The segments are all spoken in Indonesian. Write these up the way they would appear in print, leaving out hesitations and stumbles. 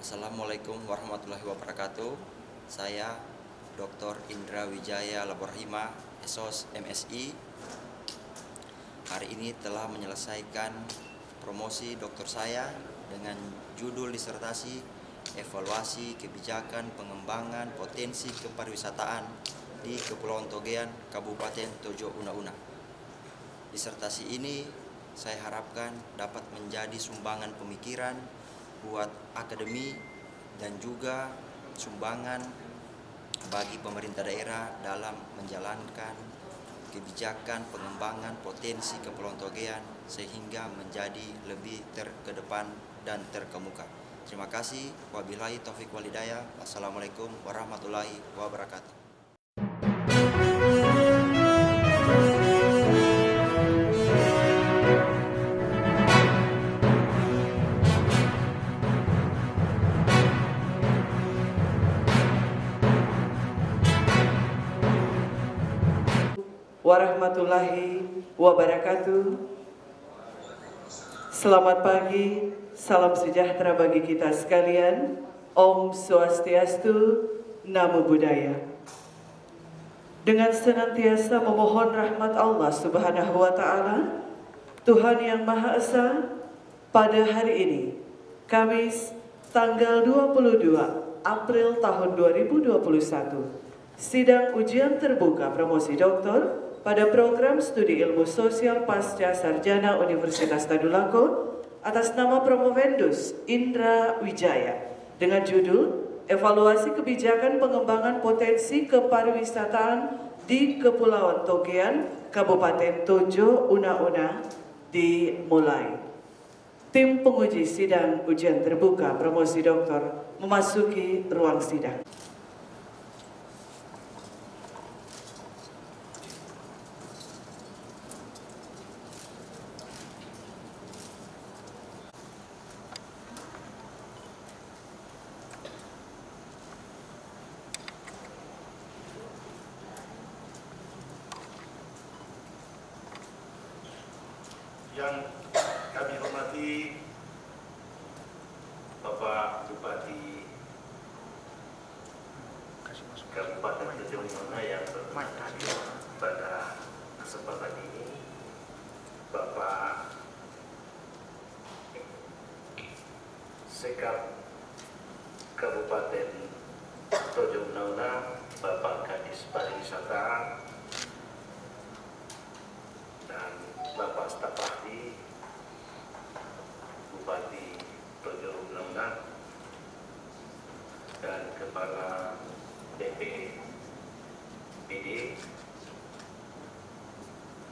Assalamualaikum warahmatullahi wabarakatuh. Saya Dr. Indra Wijaya Laborhima, SOS MSI. Hari ini telah menyelesaikan promosi doktor saya dengan judul disertasi Evaluasi Kebijakan Pengembangan Potensi Kepariwisataan di Kepulauan Togean, Kabupaten Tojo Una-Una. Disertasi ini saya harapkan dapat menjadi sumbangan pemikiran buat akademi dan juga sumbangan bagi pemerintah daerah dalam menjalankan kebijakan pengembangan potensi Kepulauan Togean sehingga menjadi lebih terkedepan dan terkemuka. Terima kasih. Wabillahi taufiq wal hidayah. Wassalamualaikum warahmatullahi wabarakatuh. Warahmatullahi wabarakatuh. Selamat pagi, salam sejahtera bagi kita sekalian. Om Swastiastu, Namo Buddhaya. Dengan senantiasa memohon rahmat Allah Subhanahu wa Ta'ala, Tuhan yang Maha Esa, pada hari ini, Kamis tanggal 22 April tahun 2021, sidang ujian terbuka promosi doktor pada program studi ilmu sosial pasca sarjana Universitas Tadulako atas nama Promovendus Indra Wijaya dengan judul Evaluasi Kebijakan Pengembangan Potensi Kepariwisataan di Kepulauan Togean, Kabupaten Tojo Una-Una dimulai. Tim penguji sidang ujian terbuka promosi doktor memasuki ruang sidang. Yang kami hormati Bapak Bupati Kabupaten Tojo Una yang berhadir pada kesempatan ini, Bapak Sekap Kabupaten Tojo Una, Bapak Kadis Pariwisata, dan Bapak Staf Ahli Bupati Tojo Una dan Kepala BPBD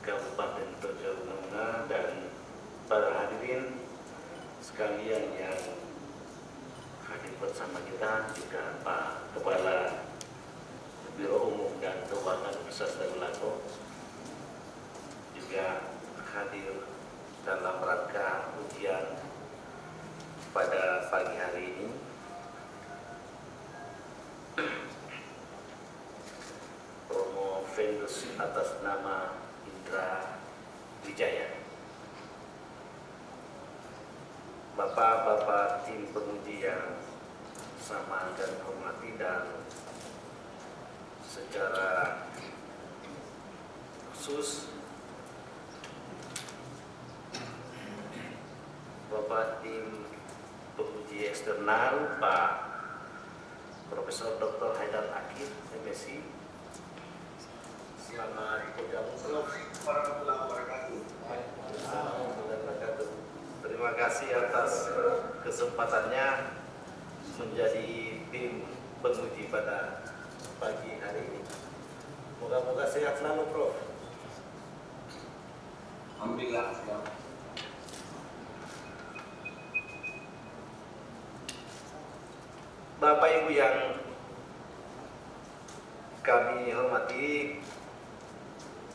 Kabupaten Tojo Una dan para hadirin sekalian yang hadir bersama kita, juga Pak Kepala Biro Umum dan Keuangan Universitas Tadulako juga hadir dalam rangka ujian pada pagi hari ini. Promovendus atas nama Indra Wijaya. Bapak-bapak tim penguji yang sama dan hormati, dan secara khusus Bapak tim penguji eksternal Pak Profesor Dr. Haidar Akif, MSI. Selamat bergabung. Warahmatullahi wabarakatuh. Terima kasih atas kesempatannya menjadi tim penguji pada pagi hari ini. Moga-moga sehat selalu, Prof. Alhamdulillah. Bapak Ibu yang kami hormati,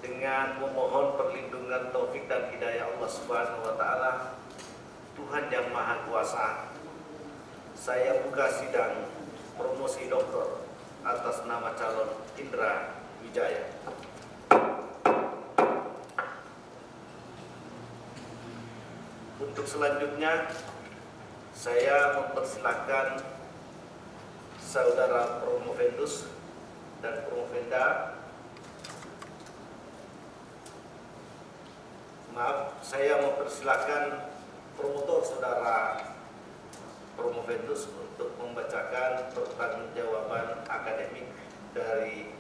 dengan memohon perlindungan taufik dan hidayah Allah Subhanahu wa taala, Tuhan yang Maha Kuasa, saya buka sidang promosi doktor atas nama calon Indra Wijaya. Untuk selanjutnya, saya mempersilahkan saudara promovendus dan promovenda. Maaf, saya mempersilahkan promotor saudara promovendus untuk membacakan pertanggungjawaban akademik dari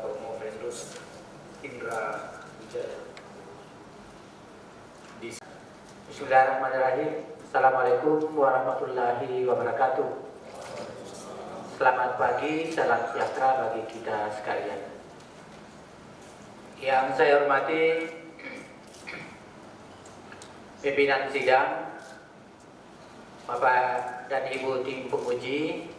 promovendus Indra Wijaya. Bismillahirrahmanirrahim. Assalamualaikum warahmatullahi wabarakatuh. Selamat pagi, salam sejahtera bagi kita sekalian. Yang saya hormati pimpinan sidang, Bapak dan Ibu tim penguji,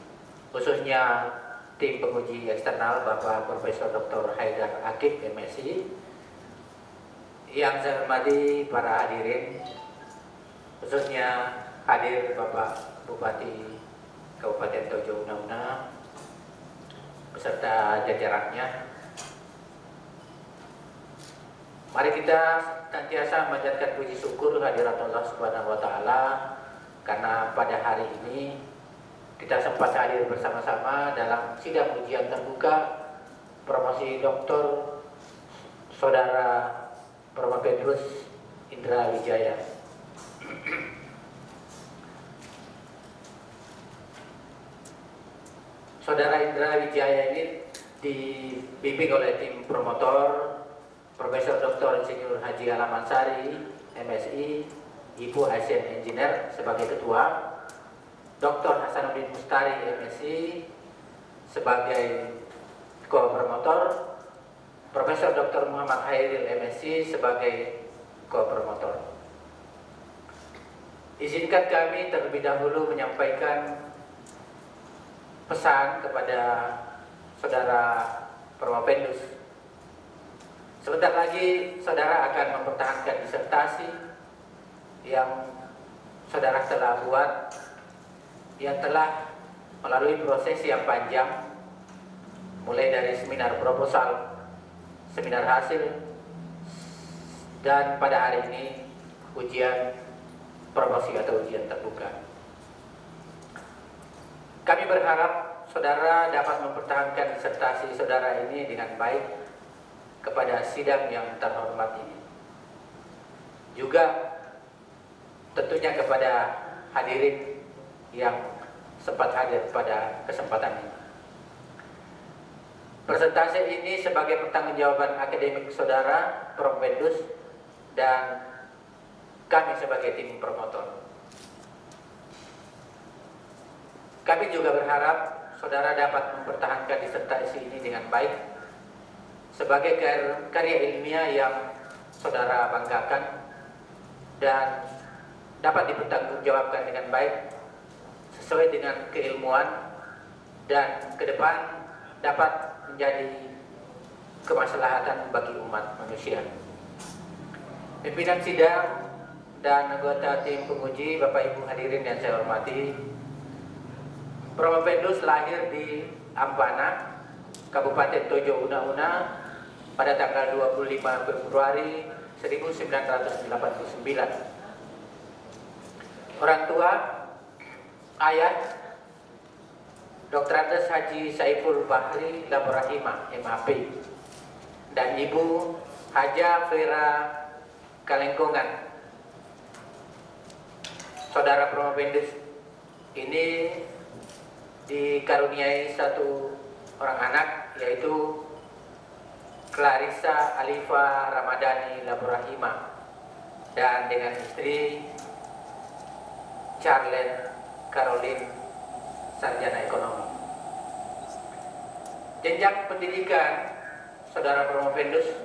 khususnya tim penguji eksternal Bapak Profesor Dr. Haidar Akib MSI. Yang saya hormati para hadirin, khususnya hadir Bapak Bupati Kabupaten Tojo Una-Una beserta jajarannya. Mari kita senantiasa memanjatkan puji syukur hadirat Allah Subhanahu wa taala karena pada hari ini kita sempat hadir bersama-sama dalam sidang ujian terbuka promosi doktor saudara Promovendus Indra Wijaya. Saudara Indra Wijaya ini dibimbing oleh tim promotor Profesor Dr. Insinyur Haji Alamansari, MSI, Ibu Asian Engineer sebagai ketua, Dr. Hasanuddin Mustari, MSI sebagai ko-promotor, Profesor Dr. Muhammad Hairil, MSI sebagai ko-promotor. Izinkan kami terlebih dahulu menyampaikan pesan kepada saudara Promovendus. Sebentar lagi saudara akan mempertahankan disertasi yang saudara telah buat, yang telah melalui proses yang panjang, mulai dari seminar proposal, seminar hasil, dan pada hari ini ujian promosi atau ujian terbuka. Kami berharap saudara dapat mempertahankan disertasi saudara ini dengan baik kepada sidang yang terhormat ini. Juga tentunya kepada hadirin yang sempat hadir pada kesempatan ini. Presentasi ini sebagai pertanggungjawaban akademik saudara Promovendus dan kami sebagai tim promotor. Kami juga berharap saudara dapat mempertahankan disertasi ini dengan baik sebagai karya ilmiah yang saudara banggakan dan dapat dipertanggungjawabkan dengan baik sesuai dengan keilmuan dan ke depan dapat menjadi kemaslahatan bagi umat manusia. Pimpinan sidang dan anggota tim penguji, Bapak Ibu hadirin yang saya hormati, Promovendus lahir di Ampana, Kabupaten Tojo Una-Una pada tanggal 25 Februari 1989. Orang tua, ayah Dr. Andes Haji Saiful Bahri Laborahima, MAP, dan ibu Haja Vera Kalengkongan. Saudara Promovendus ini dikaruniai satu orang anak, yaitu Clarissa Alifa Ramadhani Laborahima, dan dengan istri Charlene Caroline, sarjana ekonomi. Jenjang pendidikan saudara Promovendus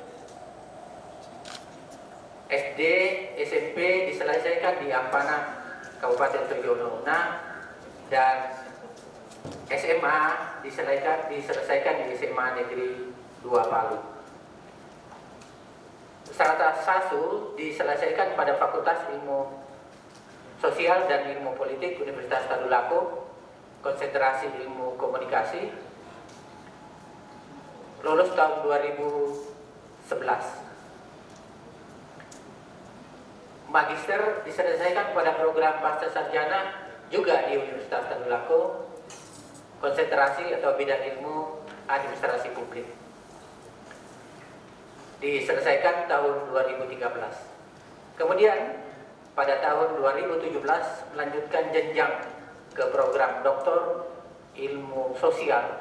SD, SMP diselesaikan di Ampana, Kabupaten Tojo Una, dan SMA diselesaikan di SMA Negeri 2 Palu. Serata Sasu diselesaikan pada Fakultas Ilmu Sosial dan Ilmu Politik Universitas Tadulako, konsentrasi ilmu komunikasi, lulus tahun 2011. Magister diselesaikan pada program pasca sarjana juga di Universitas Tadulako, konsentrasi atau bidang ilmu administrasi publik. Diselesaikan tahun 2013. Kemudian pada tahun 2017 melanjutkan jenjang ke program doktor ilmu sosial,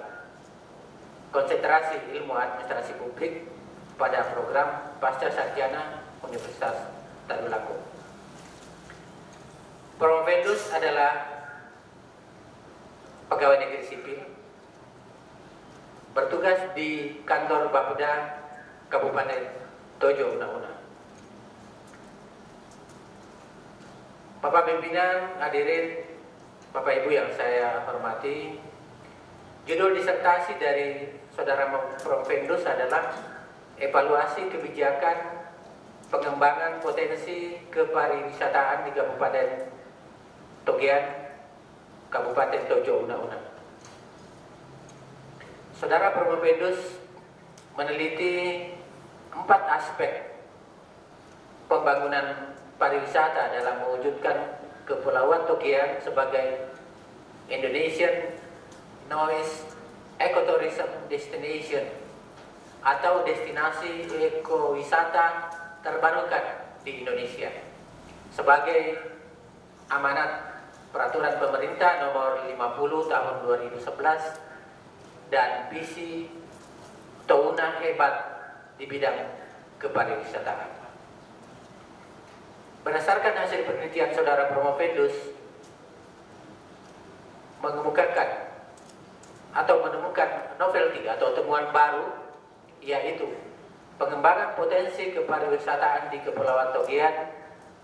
konsentrasi ilmu administrasi publik pada program pasca sarjana Universitas Tadulako. Promovendus adalah pegawai negeri sipil, bertugas di kantor Bapeda Kabupaten Tojo Una-Una. Bapak pimpinan, hadirin, Bapak Ibu yang saya hormati, judul disertasi dari Saudara Promovendus adalah evaluasi kebijakan pengembangan potensi kepariwisataan di Kabupaten Togean, Kabupaten Tojo Una-Una. Saudara Promovendus meneliti 4 aspek pembangunan pariwisata dalam mewujudkan Kepulauan Togean sebagai Indonesian Noise Ecotourism Destination atau destinasi ekowisata terbarukan di Indonesia sebagai amanat Peraturan Pemerintah Nomor 50 Tahun 2011 dan visi Touna Hebat di bidang kepariwisataan. Berdasarkan hasil penelitian Saudara Promovendus mengemukakan atau menemukan novelty atau temuan baru, yaitu pengembangan potensi kepariwisataan di Kepulauan Togean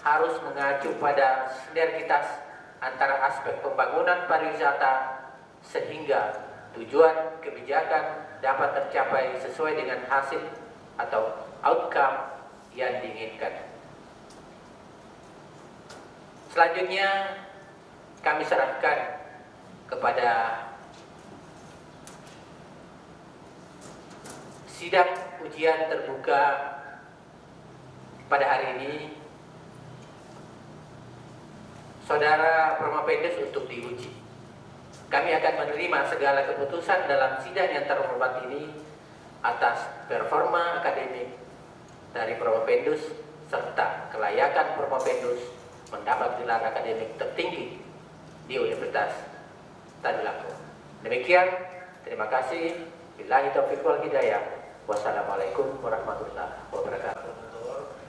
harus mengacu pada sinergitas antara aspek pembangunan pariwisata sehingga tujuan kebijakan dapat tercapai sesuai dengan hasil atau outcome yang diinginkan. Selanjutnya kami serahkan kepada sidang ujian terbuka pada hari ini Saudara Promovendus untuk diuji. Kami akan menerima segala keputusan dalam sidang yang terhormat ini atas performa akademik dari Promovendus serta kelayakan Promovendus mendapat gelar akademik tertinggi di Universitas Tadulako. Demikian, terima kasih. Billahi taufiq wal hidayah. Wassalamualaikum warahmatullahi wabarakatuh.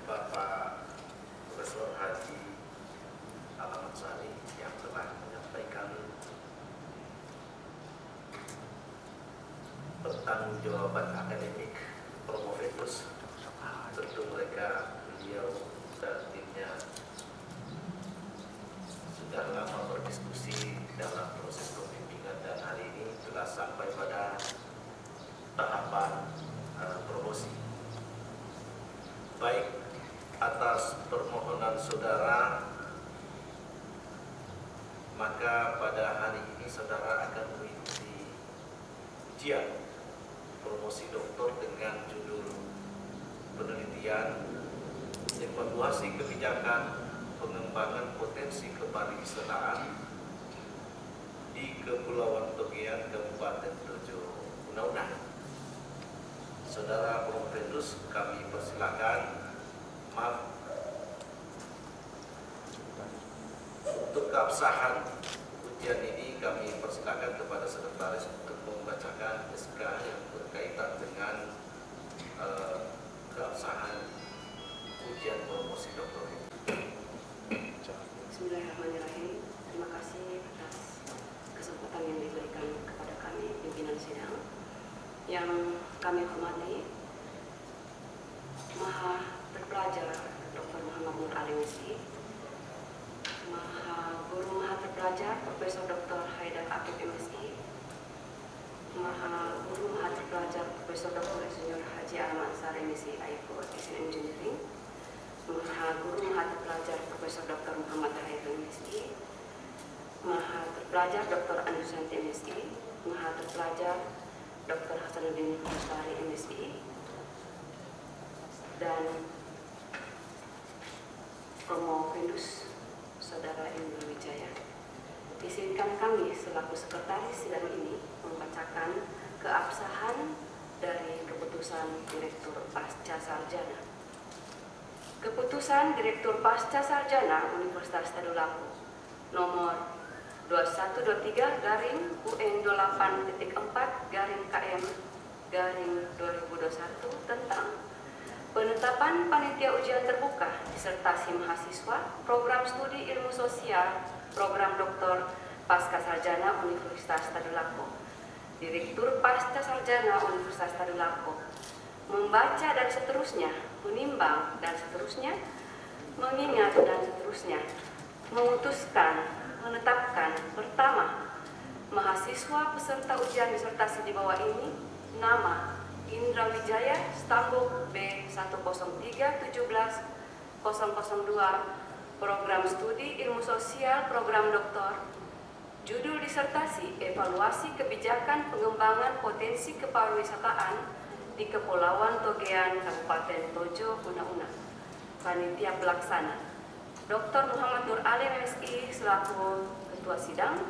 Bapak Profesor Haji Alamat Sari yang telah menyampaikan pertanggungjawaban akademik Promovendus. Tentu mereka, beliau dan timnya sudah lama berdiskusi dalam proses pembimbingan dan hari ini telah sampai pada tahapan promosi. Baik, atas permohonan saudara, maka pada hari ini saudara akan mengikuti ujian promosi doktor dengan judul penelitian evaluasi kebijakan pengembangan potensi kepariwisataan di Kepulauan Togean, Kabupaten Tojo Una-Una. Saudara Promovendus, kami persilakan. Maaf, untuk keabsahan ujian ini kami persilakan kepada sekretaris untuk membacakan SK yang berkaitan dengan keabsahan ujian promosi doktor ini. Bismillahirrahmanirrahim. Terima kasih atas kesempatan yang diberikan kepada kami pimpinan sidang. Yang kami hormati Maha Terpelajar Dr. Muhammad Nur Alimisi, Guru Maha Terpelajar Profesor Dr. Haidar Akib MSI, Maha Guru Maha Terpelajar Profesor Dr. Insinyur Haji Ahmad Ansari MSc IPO Engineering, Maha Guru Maha Terpelajar Profesor Dr. Muhammad Hairil MSc, Maha Terpelajar Dr. Ani Susanti MSc, Maha Terpelajar Dr. Hasanuddin Mustari MSc, dan Promo Vendus Saudara Indra Wijaya. Izinkan kami selaku sekretaris sidang ini membacakan keabsahan dari keputusan Direktur Pasca Sarjana. Keputusan Direktur Pasca Sarjana Universitas Tadulako nomor 2123-U8.4/KM/2021 tentang penetapan panitia ujian terbuka disertasi mahasiswa program studi ilmu sosial program doktor pasca sarjana Universitas Tadulako. Direktur Pasca Sarjana Universitas Tadulako membaca dan seterusnya, menimbang dan seterusnya, mengingat dan seterusnya, memutuskan, menetapkan pertama, mahasiswa peserta ujian disertasi di bawah ini nama Indra Wijaya, stambuk B103-17-002, program studi ilmu sosial program doktor. Judul disertasi evaluasi kebijakan pengembangan potensi kepariwisataan di Kepulauan Togean, Kabupaten Tojo, Una-Una. Panitia pelaksana Dr. Muhammad Nur Ali MSI selaku Ketua Sidang,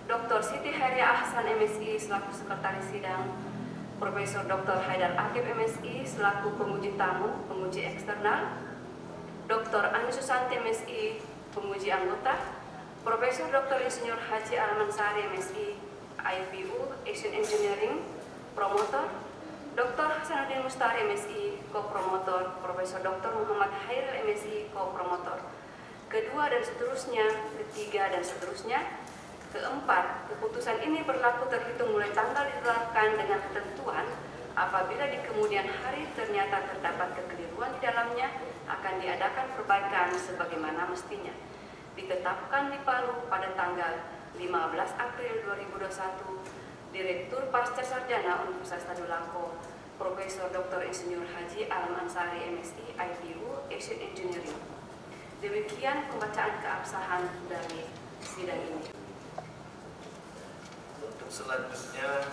Dr. Siti Haria Ahsan MSI selaku Sekretaris Sidang, Profesor Dr. Haidar Akib MSI selaku penguji tamu, penguji eksternal, Dr. Ani Susanti MSI penguji anggota, Profesor Dr. Insinyur Haji Ahmad Ansari MSI IPU Asian Engineering promotor, Dr. Hasanuddin Mustari MSI co-promotor, Profesor Dr. Muhammad Hairil MSI co-promotor. Kedua dan seterusnya, ketiga dan seterusnya. Keempat, keputusan ini berlaku terhitung mulai tanggal ditetapkan dengan ketentuan apabila di kemudian hari ternyata terdapat kekeliruan di dalamnya akan diadakan perbaikan sebagaimana mestinya. Ditetapkan di Palu pada tanggal 15 April 2021, Direktur Pasca Sarjana Universitas Tadulako, Profesor Dr. Insinyur Haji Alam Ansari MSI IPU Asian Engineering. Demikian pembacaan keabsahan dari sidang ini. Untuk selanjutnya,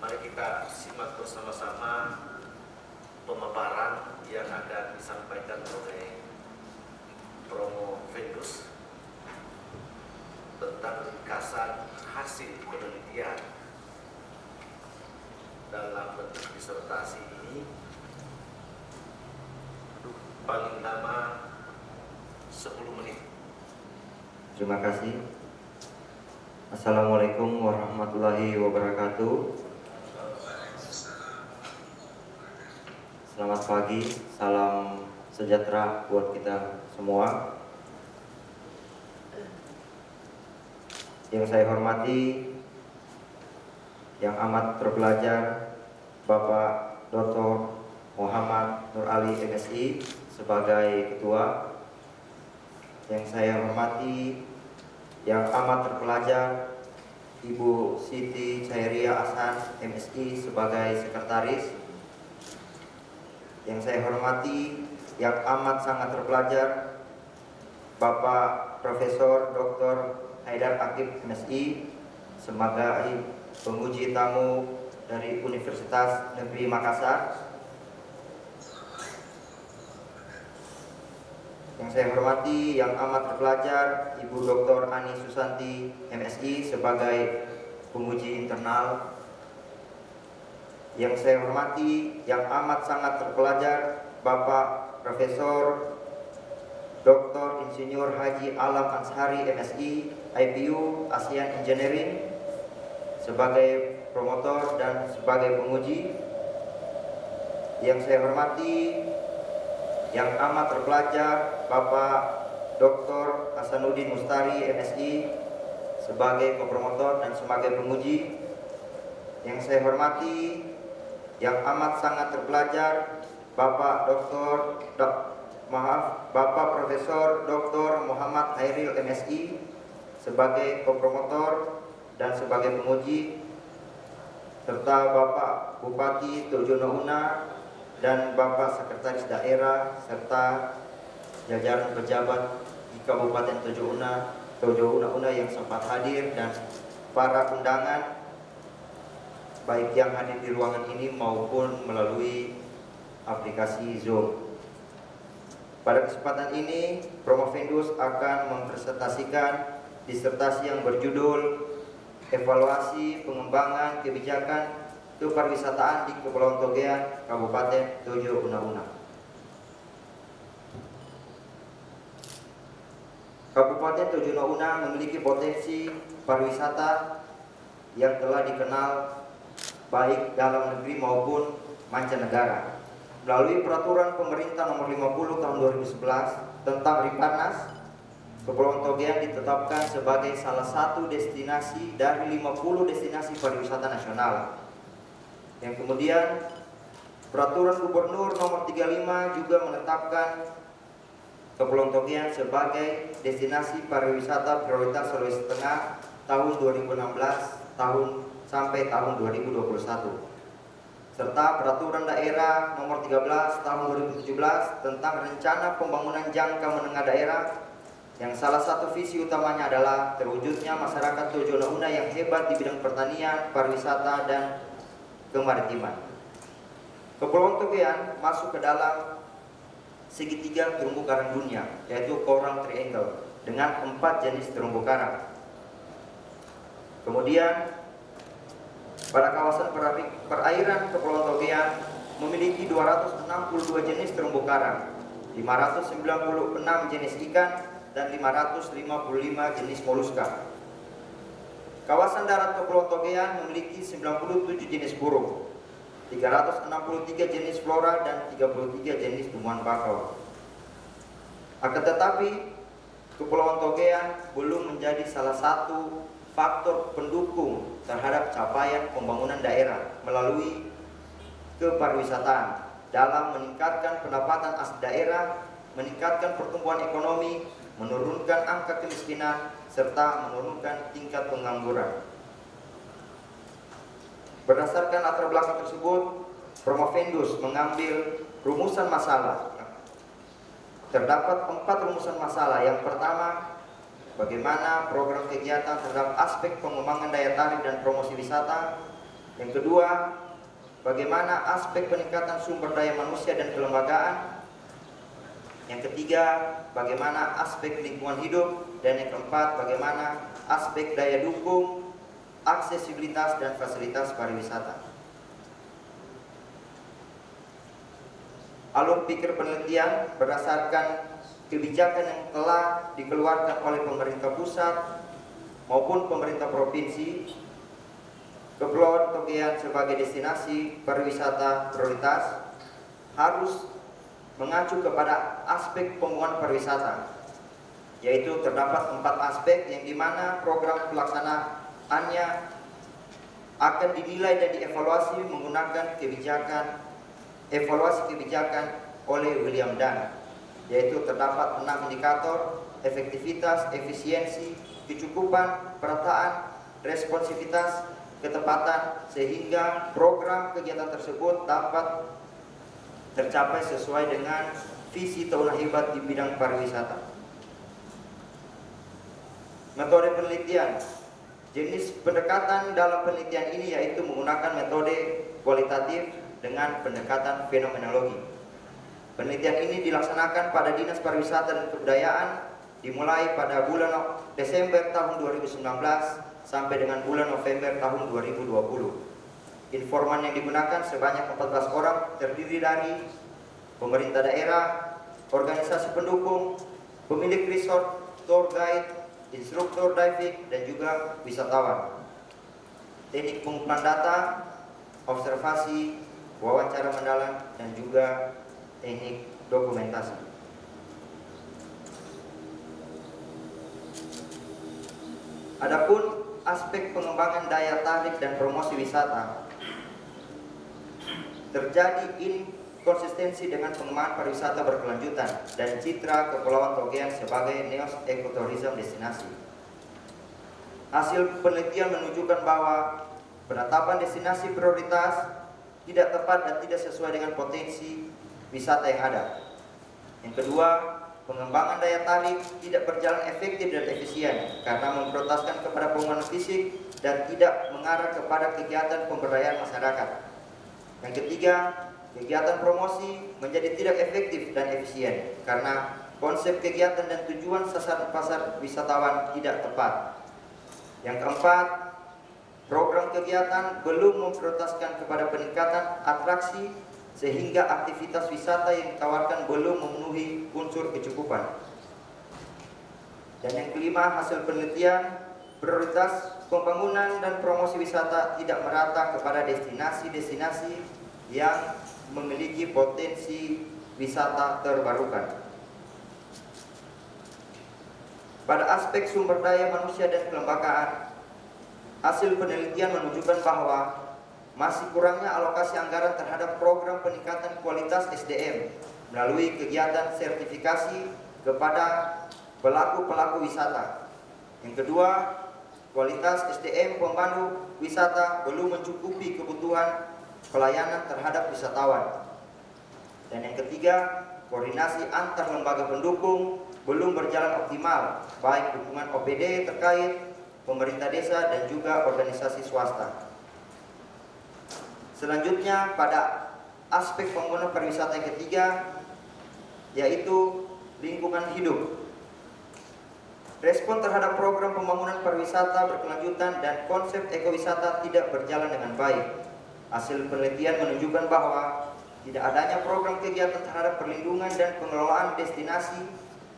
mari kita simak bersama-sama pemaparan yang akan disampaikan oleh Promo Vendus tentang ringkasan hasil penelitian dalam bentuk disertasi ini, paling lama 10 menit. Terima kasih. Assalamualaikum warahmatullahi wabarakatuh. Selamat pagi, salam sejahtera buat kita semua. Yang saya hormati, yang amat terpelajar, Bapak Dr. Muhammad Nur Ali MSI sebagai Ketua. Yang saya hormati, yang amat terpelajar, Ibu Siti Chairia Ahsan MSI sebagai Sekretaris. Yang saya hormati, yang amat sangat terpelajar, Bapak Profesor Dr. Haidar Akib MSI sebagai penguji tamu dari Universitas Negeri Makassar. Yang saya hormati, yang amat terpelajar, Ibu Dr. Ani Susanti MSI sebagai penguji internal. Yang saya hormati, yang amat sangat terpelajar, Bapak Profesor Dr. Insinyur Haji Alam Ansari MSI IPU ASEAN Engineering sebagai promotor dan sebagai penguji. Yang saya hormati, yang amat terpelajar, Bapak Dr. Hasanuddin Mustari MSI sebagai kopromotor dan sebagai penguji. Yang saya hormati, yang amat sangat terpelajar, Bapak Profesor Dr. Muhammad Hairil MSI sebagai kopromotor dan sebagai penguji. serta Bapak Bupati Tojono Una dan Bapak Sekretaris Daerah serta jajaran pejabat di Kabupaten Tojo Una yang sempat hadir dan para undangan baik yang hadir di ruangan ini maupun melalui aplikasi Zoom. Pada kesempatan ini, Promovendus akan mempresentasikan disertasi yang berjudul Evaluasi Pengembangan Kebijakan Kepariwisataan di Kepulauan Togean, Kabupaten Tojo Una. Kabupaten Tojo Una memiliki potensi pariwisata yang telah dikenal baik dalam negeri maupun mancanegara. Melalui peraturan pemerintah nomor 50 tahun 2011 tentang Riparnas, Kepulauan Togean ditetapkan sebagai salah satu destinasi dari 50 destinasi pariwisata nasional. Yang kemudian peraturan Gubernur nomor 35 juga menetapkan Kepulauan Togean sebagai destinasi pariwisata prioritas Sulawesi Tengah tahun 2016 sampai tahun 2021. Serta peraturan daerah nomor 13 tahun 2017 tentang rencana pembangunan jangka menengah daerah yang salah satu visi utamanya adalah terwujudnya masyarakat Tojono Una yang hebat di bidang pertanian, pariwisata, dan kemaritiman. Kepulauan Togean masuk ke dalam segitiga terumbu karang dunia, yaitu Coral Triangle dengan 4 jenis terumbu karang. Kemudian pada kawasan perairan Kepulauan Togean memiliki 262 jenis terumbu karang, 596 jenis ikan, dan 555 jenis moluska. Kawasan darat Kepulauan Togean memiliki 97 jenis burung, 363 jenis flora, dan 33 jenis tumbuhan bakau. Akan tetapi, Kepulauan Togean belum menjadi salah satu faktor pendukung terhadap capaian pembangunan daerah melalui kepariwisataan dalam meningkatkan pendapatan asli daerah, meningkatkan pertumbuhan ekonomi, menurunkan angka kemiskinan, serta menurunkan tingkat pengangguran. Berdasarkan latar belakang tersebut, Promovendus mengambil rumusan masalah. Terdapat 4 rumusan masalah. Yang pertama, bagaimana program kegiatan terhadap aspek pengembangan daya tarik dan promosi wisata. Yang kedua, bagaimana aspek peningkatan sumber daya manusia dan kelembagaan. Yang ketiga, bagaimana aspek lingkungan hidup. Dan yang keempat, bagaimana aspek daya dukung, aksesibilitas, dan fasilitas pariwisata. Alur pikir penelitian berdasarkan kebijakan yang telah dikeluarkan oleh pemerintah pusat maupun pemerintah provinsi. Kepulauan Togean sebagai destinasi pariwisata prioritas harus mengacu kepada aspek pembangunan pariwisata, yaitu terdapat 4 aspek yang dimana program pelaksanaannya akan dinilai dan dievaluasi menggunakan evaluasi kebijakan oleh William Dunn, yaitu terdapat 6 indikator: efektivitas, efisiensi, kecukupan, perataan, responsivitas, ketepatan, sehingga program kegiatan tersebut dapat tercapai sesuai dengan visi Touna hebat di bidang pariwisata. Metode penelitian. Jenis pendekatan dalam penelitian ini yaitu menggunakan metode kualitatif dengan pendekatan fenomenologi. Penelitian ini dilaksanakan pada Dinas Pariwisata dan Kebudayaan dimulai pada bulan Desember tahun 2019 sampai dengan bulan November tahun 2020. Informan yang digunakan sebanyak 14 orang, terdiri dari pemerintah daerah, organisasi pendukung, pemilik resort, tour guide, instruktur diving, dan juga wisatawan. Teknik pengumpulan data, observasi, wawancara mendalam, dan juga teknik dokumentasi. Adapun aspek pengembangan daya tarik dan promosi wisata, terjadi inkonsistensi dengan pengembangan pariwisata berkelanjutan dan citra Kepulauan Togean sebagai neo-ekotourism destinasi. Hasil penelitian menunjukkan bahwa penetapan destinasi prioritas tidak tepat dan tidak sesuai dengan potensi wisata yang ada. Yang kedua, pengembangan daya tarik tidak berjalan efektif dan efisien karena memprioritaskan kepada pembangunan fisik dan tidak mengarah kepada kegiatan pemberdayaan masyarakat. Yang ketiga, kegiatan promosi menjadi tidak efektif dan efisien karena konsep kegiatan dan tujuan sasaran pasar wisatawan tidak tepat. Yang keempat, program kegiatan belum memprioritaskan kepada peningkatan atraksi sehingga aktivitas wisata yang ditawarkan belum memenuhi unsur kecukupan. Dan yang kelima, hasil penelitian prioritas pembangunan dan promosi wisata tidak merata kepada destinasi-destinasi yang memiliki potensi wisata terbarukan. Pada aspek sumber daya manusia dan kelembagaan, hasil penelitian menunjukkan bahwa masih kurangnya alokasi anggaran terhadap program peningkatan kualitas SDM melalui kegiatan sertifikasi kepada pelaku-pelaku wisata. Yang kedua, kualitas SDM pemandu wisata belum mencukupi kebutuhan pelayanan terhadap wisatawan. Dan yang ketiga, koordinasi antar lembaga pendukung belum berjalan optimal, baik dukungan OPD terkait, pemerintah desa, dan juga organisasi swasta. Selanjutnya, pada aspek pembangunan pariwisata yang ketiga, yaitu lingkungan hidup. Respon terhadap program pembangunan pariwisata berkelanjutan dan konsep ekowisata tidak berjalan dengan baik. Hasil penelitian menunjukkan bahwa tidak adanya program kegiatan terhadap perlindungan dan pengelolaan destinasi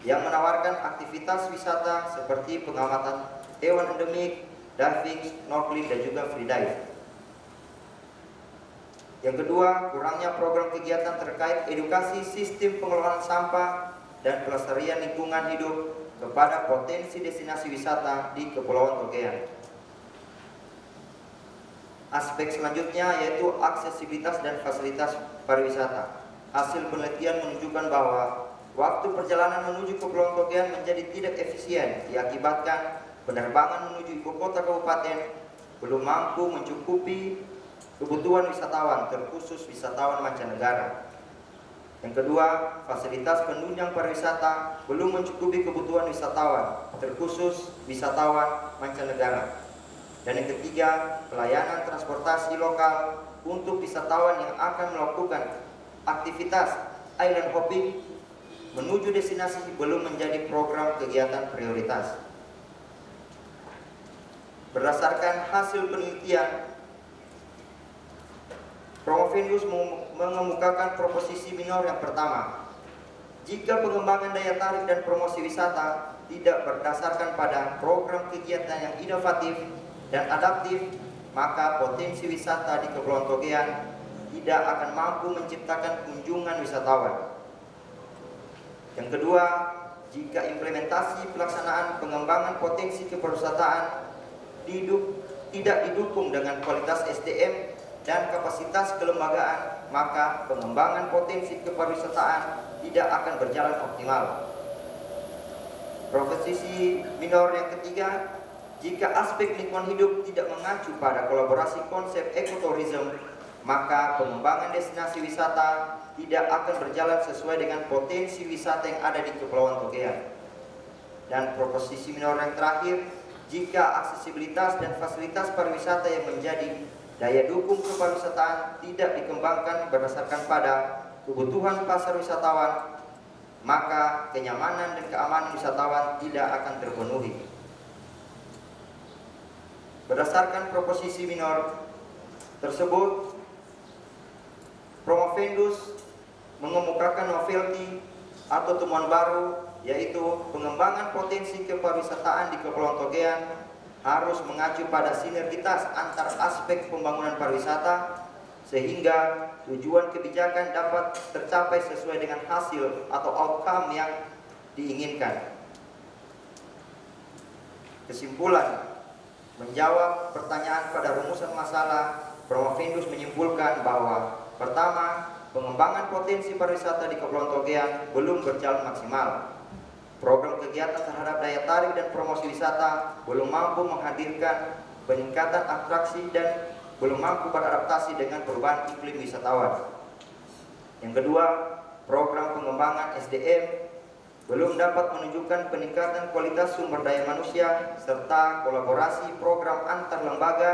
yang menawarkan aktivitas wisata seperti pengamatan hewan endemik, diving, snorkeling, dan juga freedive. Yang kedua, kurangnya program kegiatan terkait edukasi sistem pengelolaan sampah dan pelestarian lingkungan hidup kepada potensi destinasi wisata di Kepulauan Togean. Aspek selanjutnya yaitu aksesibilitas dan fasilitas pariwisata. Hasil penelitian menunjukkan bahwa waktu perjalanan menuju Kepulauan Togean menjadi tidak efisien diakibatkan penerbangan menuju ibu kota kabupaten belum mampu mencukupi kebutuhan wisatawan, terkhusus wisatawan mancanegara. Yang kedua, fasilitas penunjang pariwisata belum mencukupi kebutuhan wisatawan, terkhusus wisatawan mancanegara. Dan yang ketiga, pelayanan transportasi lokal untuk wisatawan yang akan melakukan aktivitas island hopping menuju destinasi belum menjadi program kegiatan prioritas. Berdasarkan hasil penelitian, Promovendus mengemukakan proposisi minor yang pertama. Jika pengembangan daya tarik dan promosi wisata tidak berdasarkan pada program kegiatan yang inovatif dan adaptif, maka potensi wisata di Kepulauan Togean tidak akan mampu menciptakan kunjungan wisatawan. Yang kedua, jika implementasi pelaksanaan pengembangan potensi kepariwisataan tidak didukung dengan kualitas SDM dan kapasitas kelembagaan, maka pengembangan potensi kepariwisataan tidak akan berjalan optimal. Proposisi minor yang ketiga, jika aspek lingkungan hidup tidak mengacu pada kolaborasi konsep ekotourism, maka pengembangan destinasi wisata tidak akan berjalan sesuai dengan potensi wisata yang ada di Kepulauan Togean. Dan proposisi minor yang terakhir, jika aksesibilitas dan fasilitas pariwisata yang menjadi daya dukung kepariwisataan tidak dikembangkan berdasarkan pada kebutuhan pasar wisatawan, maka kenyamanan dan keamanan wisatawan tidak akan terpenuhi. Berdasarkan proposisi minor tersebut, Promovendus mengemukakan novelty atau temuan baru, yaitu pengembangan potensi kepariwisataan di Kepulauan Togean harus mengacu pada sinergitas antar aspek pembangunan pariwisata sehingga tujuan kebijakan dapat tercapai sesuai dengan hasil atau outcome yang diinginkan. Kesimpulan, menjawab pertanyaan pada rumusan masalah, Promovendus menyimpulkan bahwa pertama, pengembangan potensi pariwisata di Kepulauan Togean belum berjalan maksimal. Program kegiatan terhadap daya tarik dan promosi wisata belum mampu menghadirkan peningkatan atraksi dan belum mampu beradaptasi dengan perubahan iklim wisatawan. Yang kedua, program pengembangan SDM belum dapat menunjukkan peningkatan kualitas sumber daya manusia serta kolaborasi program antar lembaga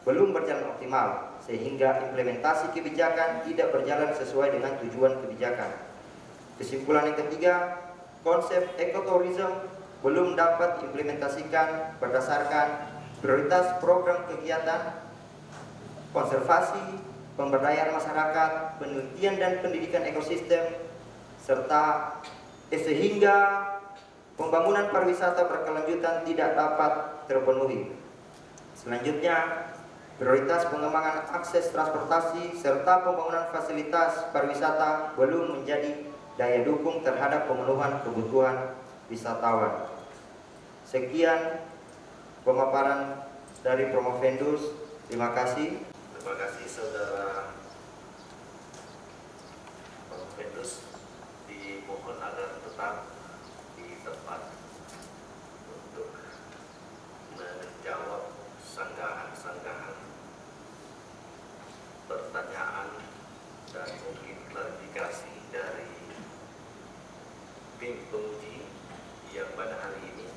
belum berjalan optimal sehingga implementasi kebijakan tidak berjalan sesuai dengan tujuan kebijakan. Kesimpulan yang ketiga, konsep ekoturism belum dapat diimplementasikan berdasarkan prioritas program kegiatan konservasi, pemberdayaan masyarakat, penelitian dan pendidikan ekosistem, serta sehingga pembangunan pariwisata berkelanjutan tidak dapat terpenuhi. Selanjutnya, prioritas pengembangan akses transportasi serta pembangunan fasilitas pariwisata belum menjadi daya dukung terhadap pemenuhan kebutuhan wisatawan. Sekian pemaparan dari Promovendus. Terima kasih. Terima kasih saudara Promovendus. Dimohon agar tetap di tempat untuk menjawab sanggahan-sanggahan, pertanyaan dan mungkin klarifikasi dari tim penguji yang pada hari ini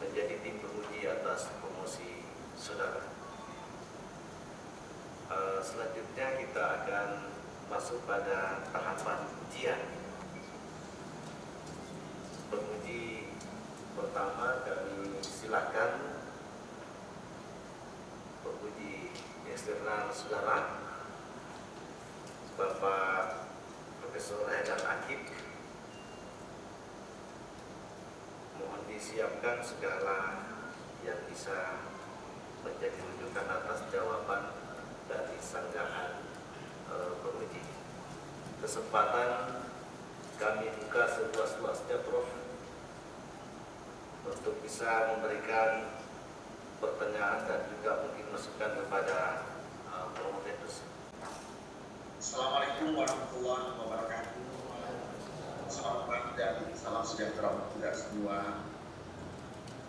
menjadi tim penguji atas promosi saudara. Selanjutnya kita akan masuk pada tahapan ujian. Penguji pertama kami silakan penguji eksternal saudara Bapak Profesor Haidar Akib. Mohon disiapkan segala yang bisa menjadi rujukan atas jawaban dari sanggahan penguji. Kesempatan kami buka seluas-luasnya, Prof, untuk bisa memberikan pertanyaan dan juga mungkin masukan kepada Promovendus. Assalamualaikum warahmatullahi wabarakatuh. Selamat pagi dan salam sejahtera untuk kita semua.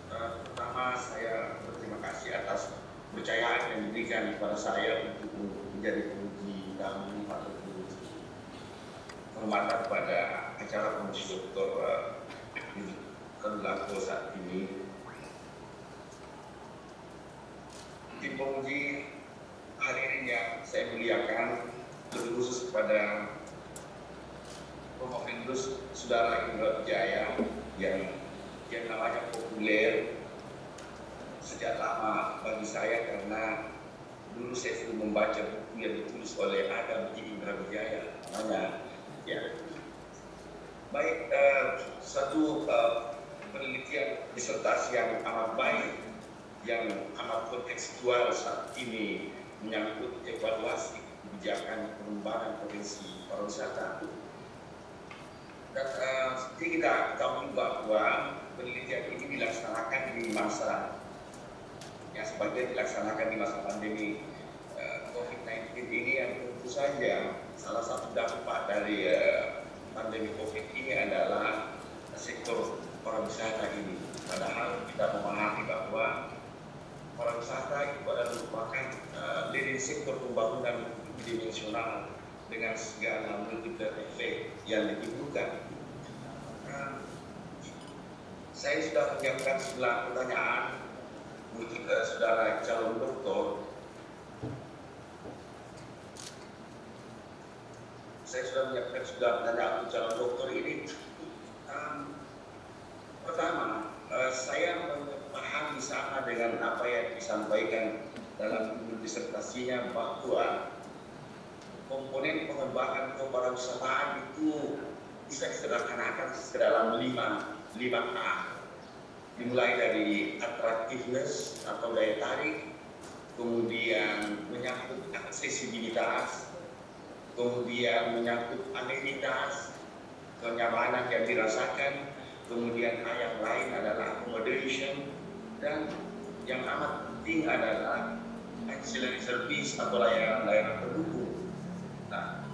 Pertama, saya berterima kasih atas kepercayaan yang diberikan kepada saya untuk menjadi penguji dalam atau penguji penghormatan pada acara promosi doktor Kedulako saat ini. Tim penguji hadirin yang saya muliakan, lebih khusus kepada Promovendus Saudara Indra Wijaya yang namanya populer sejak lama bagi saya, karena dulu saya sudah membaca buku yang ditulis oleh Adam Indra Wijaya namanya. Ya. Baik, satu penelitian disertasi yang amat baik, yang amat kontekstual saat ini menyangkut evaluasi kebijakan pengembangan potensi pariwisata. Dan seperti kita tahu bahwa penelitian ini dilaksanakan di masa yang sebagian dilaksanakan di masa pandemi COVID-19 ini, yang tentu saja salah satu dampak dari pandemi COVID ini adalah sektor pariwisata ini. Padahal kita memahami bahwa pariwisata itu adalah merupakan leading sektor pembangunan dimensional dengan segala multiple efek yang ditimbulkan. Saya sudah menyiapkan 9 pertanyaan untuk saudara calon doktor. Saya sudah menyiapkan 9 pertanyaan untuk calon doktor ini. Pertama, saya memahami sama dengan apa yang disampaikan dalam disertasinya bahwa komponen pengembangan kepariwisataan itu bisa disederhanakan dalam 5A. Dimulai dari atraktivitas atau daya tarik, kemudian menyangkut aksesibilitas, kemudian menyangkut amenitas, kenyamanan yang dirasakan, kemudian yang lain adalah accommodation, dan yang amat penting adalah ancillary service atau layanan-layanan pendukung. Nah,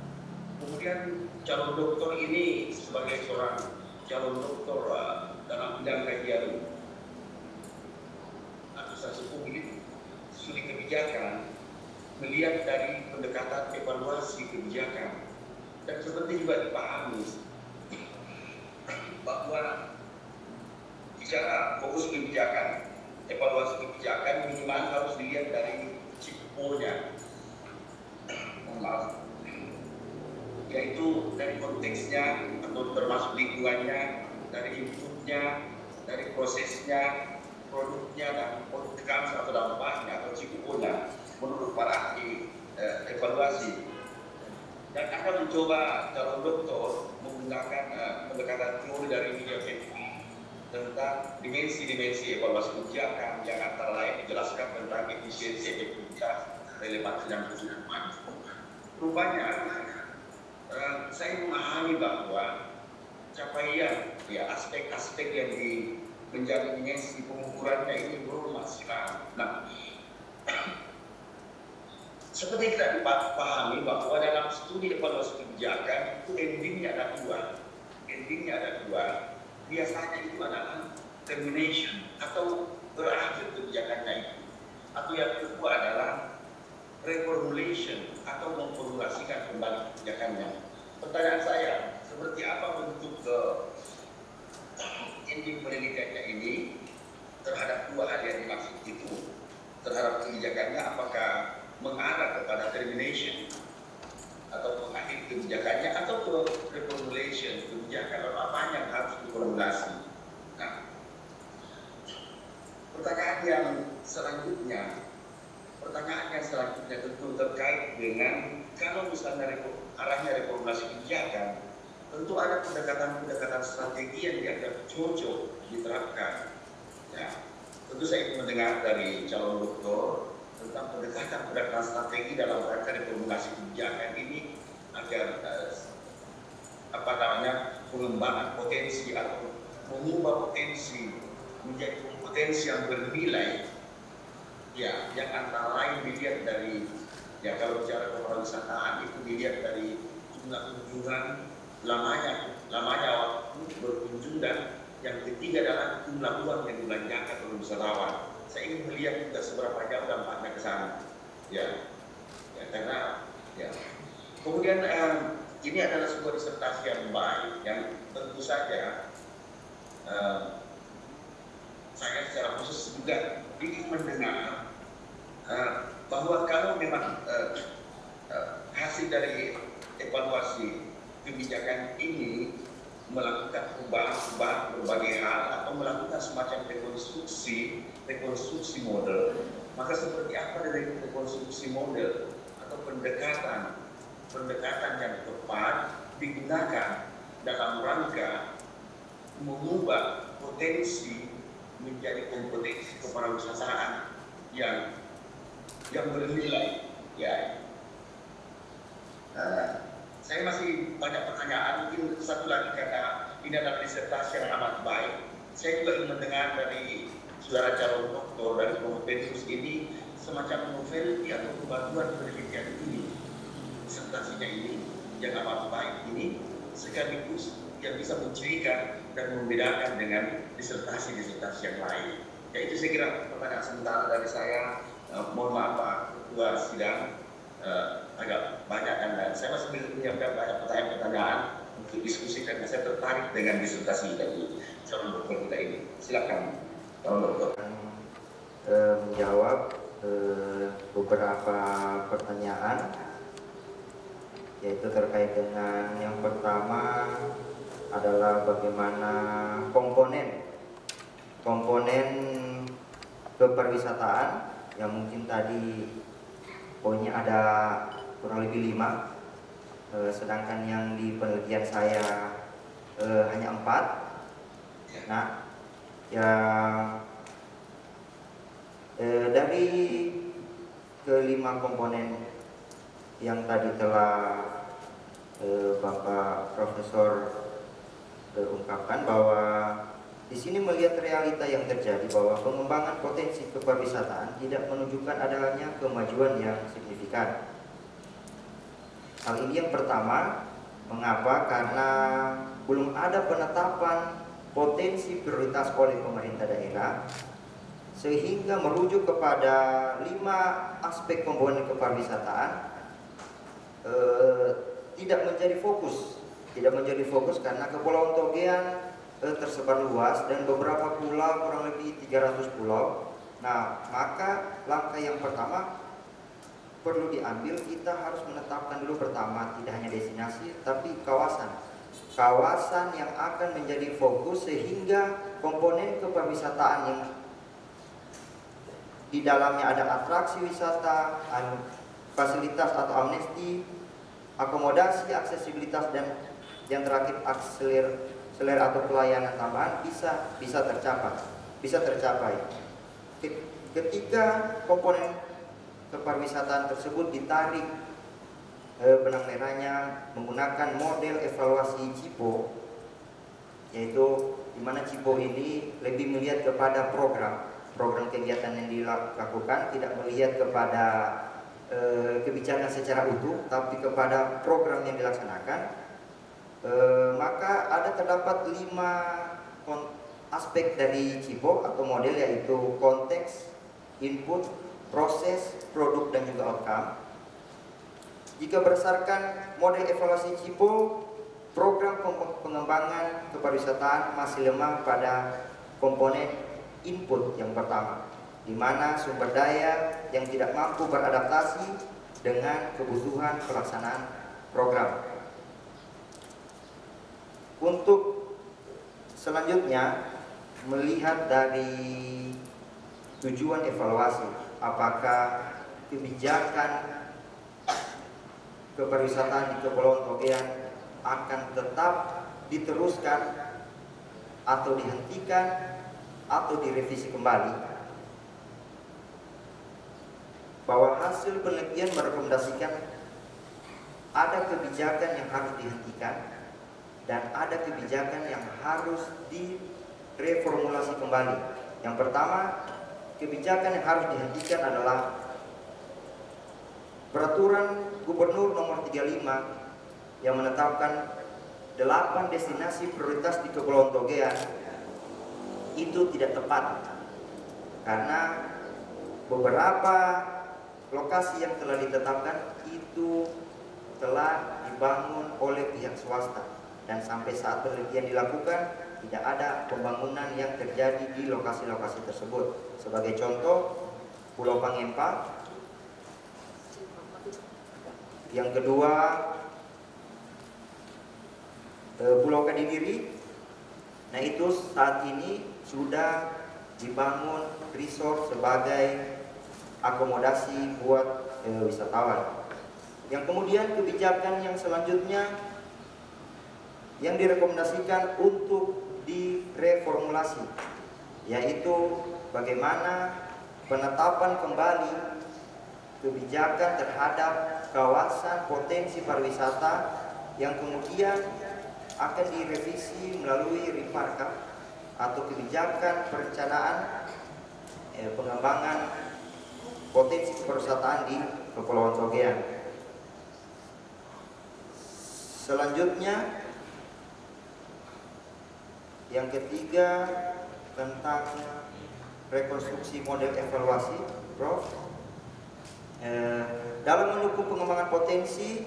kemudian calon doktor ini sebagai seorang calon doktor dalam bidang kajian administrasi publik, studi kebijakan melihat dari pendekatan evaluasi kebijakan, dan seperti juga dipahami bahwa bicara fokus kebijakan, evaluasi kebijakan minimal harus dilihat dari CIPO-nya, yaitu dari konteksnya atau termasuk lingkungannya, dari inputnya, dari prosesnya, produknya, dan outcomes atau dampaknya atau CIPO-nya menurut para ahli evaluasi. Dan akan mencoba calon doktor menggunakan pendekatan teori dari media tentang dimensi-dimensi evaluasi kebijakan yang antara lain dijelaskan tentang efisiensi, efektivitas, relevansi, dan kesulitan. Rupanya saya memahami bahwa capaian aspek-aspek yang menjadi dimensi pengukurannya ini belum maksimal. Nah, seperti kita dipahami bahwa dalam studi evaluasi kebijakan itu endingnya ada dua. Biasanya itu adalah termination atau berakhir kebijakannya itu. Atau yang kedua adalah reformulation atau memformulasikan kembali kebijakannya. Pertanyaan saya, seperti apa bentuk ending penelitiannya ini terhadap dua hal yang dimaksud itu? Terhadap kebijakannya apakah mengarah kepada termination atau mengakhiri kebijakannya atau ke reformulation kebijakan, atau apa yang harus diformulasi. Nah, pertanyaan yang selanjutnya tentu terkait dengan kalau misalnya arahnya reformulasi kebijakan, tentu ada pendekatan strategi yang dianggap cocok diterapkan. Ya, tentu saya ingin mendengar dari calon doktor tentang pendekatan strategi dalam rangka reformulasi kebijakan ini agar pengembangan potensi atau mengubah potensi menjadi potensi yang bernilai, ya, yang antara lain dilihat dari, ya, kalau bicara kewirausahaan itu dilihat dari jumlah kunjungan, lamanya waktu berkunjung, dan yang ketiga adalah jumlah uang yang dibelanjakan oleh wisatawan. Saya ingin melihat juga seberapa jauh dampaknya ke sana, ya, karena, ya, kemudian ini adalah sebuah disertasi yang baik, yang tentu saja saya secara khusus juga ingin mendengar bahwa kalau memang hasil dari evaluasi kebijakan ini melakukan perubahan berbagai hal atau melakukan semacam rekonstruksi model, maka seperti apa dari rekonstruksi model atau pendekatan yang tepat digunakan dalam rangka mengubah potensi menjadi kompetensi kewirausahaan yang bernilai, ya. Saya masih banyak pertanyaan, mungkin satu lagi karena ini adalah disertasi yang amat baik. Saya juga ingin mendengar dari saudara calon doktor dari kompetensi ini semacam novelty atau kebatuan penelitian ini, disertasinya ini yang amat baik ini, sekaligus yang bisa mencirikan dan membedakan dengan disertasi-disertasi yang lain. Ya, itu saya kira pertanyaan sementara dari saya. Mohon maaf Pak Ketua Sidang, agak banyak dan saya masih menyiapkan banyak pertanyaan untuk diskusi karena saya tertarik dengan disertasi dari calon dokter kita ini. Silakan calon dokter. Menjawab beberapa pertanyaan, yaitu terkait dengan yang pertama adalah bagaimana komponen kepariwisataan yang mungkin tadi poinnya ada kurang lebih 5, sedangkan yang di penelitian saya hanya 4. Nah, ya dari ke-5 komponen yang tadi telah Bapak Profesor ungkapkan, bahwa di sini melihat realita yang terjadi bahwa pengembangan potensi kepariwisataan tidak menunjukkan adanya kemajuan yang signifikan. Hal ini yang pertama, mengapa? Karena belum ada penetapan potensi prioritas oleh pemerintah daerah, sehingga merujuk kepada 5 aspek komponen kepariwisataan tidak menjadi fokus karena Kepulauan Togean tersebar luas dan beberapa pulau, kurang lebih 300 pulau. Nah, maka langkah yang pertama perlu diambil, kita harus menetapkan dulu pertama tidak hanya destinasi tapi kawasan yang akan menjadi fokus, sehingga komponen kepariwisataan yang di dalamnya ada atraksi wisata, fasilitas atau amnesti, akomodasi, aksesibilitas, dan yang terakhir akseler atau pelayanan tambahan bisa tercapai. Ketika komponen kepariwisataan tersebut ditarik benang merahnya menggunakan model evaluasi CIPO, yaitu di mana CIPO ini lebih melihat kepada program kegiatan yang dilakukan, tidak melihat kepada kebijakan secara utuh, tapi kepada program yang dilaksanakan. Maka terdapat 5 aspek dari CIPO atau model, yaitu konteks, input, proses, produk, dan juga outcome. Jika berdasarkan model evaluasi CIPO, program pengembangan kepariwisataan masih lemah pada komponen input yang pertama, di mana sumber daya yang tidak mampu beradaptasi dengan kebutuhan pelaksanaan program. Untuk selanjutnya, melihat dari tujuan evaluasi, apakah kebijakan kepariwisataan di Kepulauan Togean akan tetap diteruskan atau dihentikan atau direvisi kembali. Bahwa hasil penelitian merekomendasikan ada kebijakan yang harus dihentikan dan ada kebijakan yang harus direformulasi kembali. Yang pertama, kebijakan yang harus dihentikan adalah Peraturan Gubernur Nomor 35 yang menetapkan 8 destinasi prioritas di Kepulauan Togean itu tidak tepat, karena beberapa lokasi yang telah ditetapkan itu telah dibangun oleh pihak swasta, dan sampai saat penelitian dilakukan tidak ada pembangunan yang terjadi di lokasi-lokasi tersebut. Sebagai contoh, Pulau Pangempa. Yang kedua, Pulau Kadidiri. Nah, itu saat ini sudah dibangun resort sebagai akomodasi buat wisatawan. Yang kemudian kebijakan yang selanjutnya yang direkomendasikan untuk direformulasi, yaitu bagaimana penetapan kembali kebijakan terhadap kawasan potensi pariwisata yang kemudian akan direvisi melalui Riparka atau kebijakan perencanaan pengembangan potensi pariwisataan di Kepulauan Togean. Selanjutnya, yang ketiga tentang rekonstruksi model evaluasi, Prof. Dalam mendukung pengembangan potensi,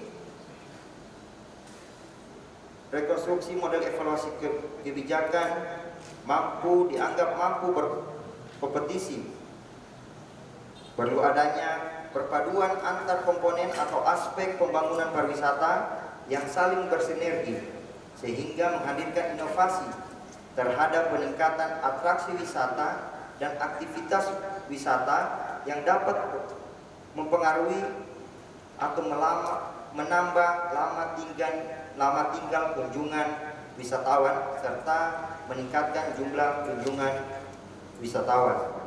rekonstruksi model evaluasi kebijakan dianggap mampu berkompetisi. Perlu adanya perpaduan antar komponen atau aspek pembangunan pariwisata yang saling bersinergi, sehingga menghadirkan inovasi terhadap peningkatan atraksi wisata dan aktivitas wisata yang dapat mempengaruhi atau menambah lama tinggal kunjungan wisatawan serta meningkatkan jumlah kunjungan wisatawan.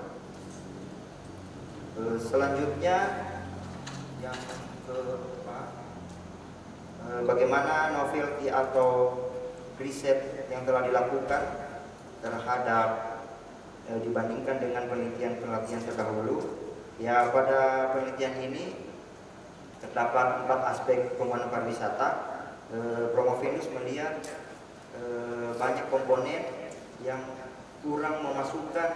Selanjutnya, yang bagaimana novelty atau riset yang telah dilakukan terhadap dibandingkan dengan penelitian terdahulu. Ya, pada penelitian ini terdapat 4 aspek pembangunan pariwisata. Promovenus melihat banyak komponen yang kurang memasukkan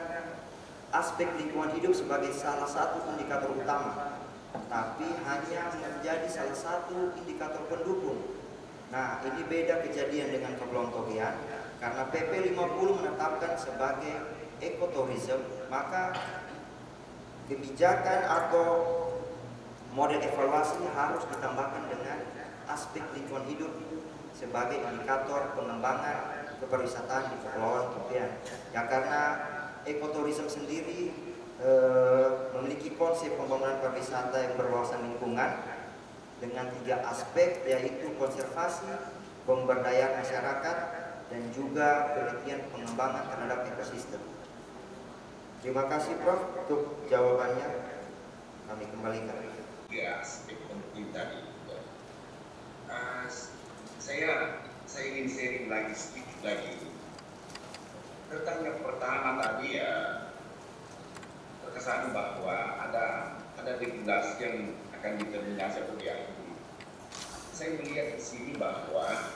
aspek lingkungan hidup sebagai salah satu indikator utama, tapi hanya menjadi salah satu indikator pendukung. Nah, ini beda kejadian dengan Kepulauan Togian, karena PP 50 menetapkan sebagai ekotourism, maka kebijakan atau model evaluasi harus ditambahkan dengan aspek lingkungan hidup sebagai indikator pengembangan kepariwisataan di Kepulauan Togian. Ya, karena ekotourism sendiri memiliki konsep pembangunan pariwisata yang berwawasan lingkungan dengan 3 aspek, yaitu konservasi, pemberdayaan masyarakat, dan juga penelitian pengembangan terhadap ekosistem. Terima kasih Prof untuk jawabannya. Kami kembalikan. Ya, aspek penting tadi. Saya ingin sharing lagi sedikit lagi. Tentang yang pertama tadi ya, terkesan bahwa ada regulasi yang akan diterminasi atau diakhiri. Saya melihat di sini bahwa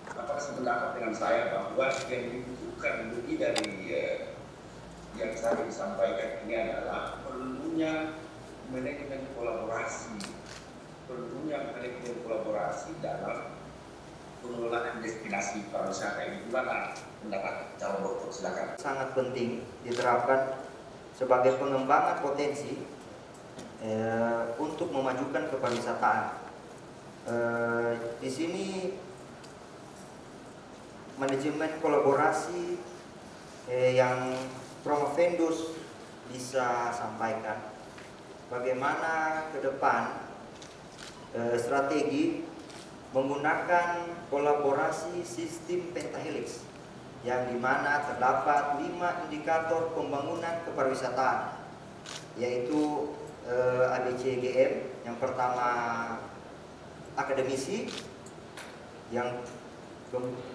apakah sependapat dengan saya bahwa yang dibutuhkan lebih dari yang saya disampaikan ini adalah perlunya manajemen kolaborasi, dalam pengelolaan destinasi pariwisata ini. Gimana pendapat calon dokter? Silakan. Sangat penting diterapkan sebagai pengembangan potensi untuk memajukan kepariwisataan. Di sini manajemen kolaborasi yang Promovendus bisa sampaikan bagaimana ke depan strategi menggunakan kolaborasi sistem pentahelix yang dimana terdapat 5 indikator pembangunan kepariwisataan, yaitu ABCGM. Yang pertama akademisi, yang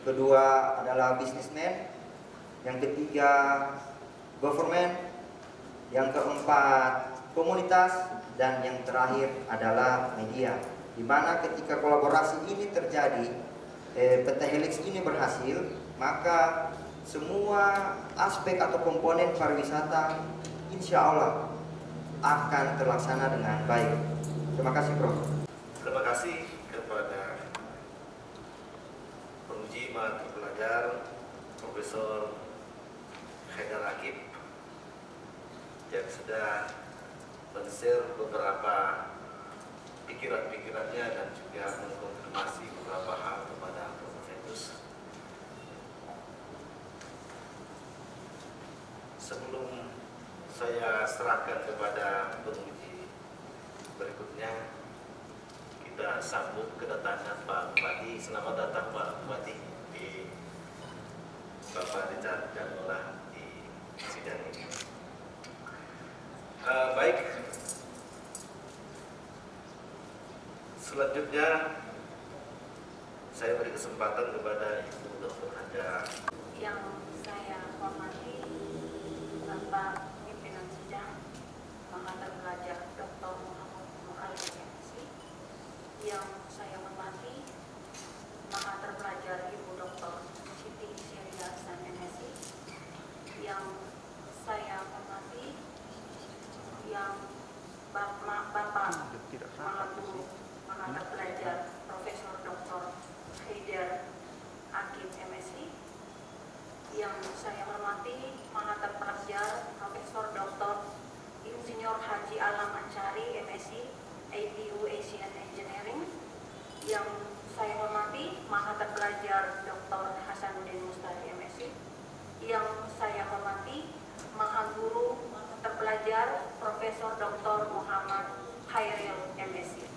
kedua adalah businessman, yang ketiga government, yang keempat komunitas, dan yang terakhir adalah media. Di mana ketika kolaborasi ini terjadi, pentahelix ini berhasil, maka semua aspek atau komponen pariwisata insya Allah akan terlaksana dengan baik. Terima kasih Prof. Terima kasih kepada penguji mata pelajar Profesor Haidar Akib yang sudah men-share beberapa pikiran-pikirannya dan juga mengkonfirmasi beberapa hal kepada Promovendus. Sebelum saya serahkan kepada penguji berikutnya, kita sambut kedatangan Pak Bupati. Selamat datang Pak Bupati di Bapak Richard Ganola di sidang ini. Baik, selanjutnya saya beri kesempatan kepada Ibu Dr. Haja. Yang saya hormati Bapak Pimpinan Sidang Mahathir Pelajar Dr. Muhammad Muhammad MC, yang saya hormati Mahathir Pelajar Ibu Dr. Siti Syariah Hasan MSI, yang saya hormati yang Bapak Mahathir Pelajar Profesor Dr. Haidar Akib MSI, yang saya hormati Mahathir Pelajar Profesor Dr. Insinyur Haji Alam Ancari MSI APU Asian Engineering, yang saya hormati Mahathir Pelajar Dr. Hasanuddin Mustari MSI, yang saya hormati Mahaguru Terpelajar Profesor Dr. Muhammad Khairil MSI,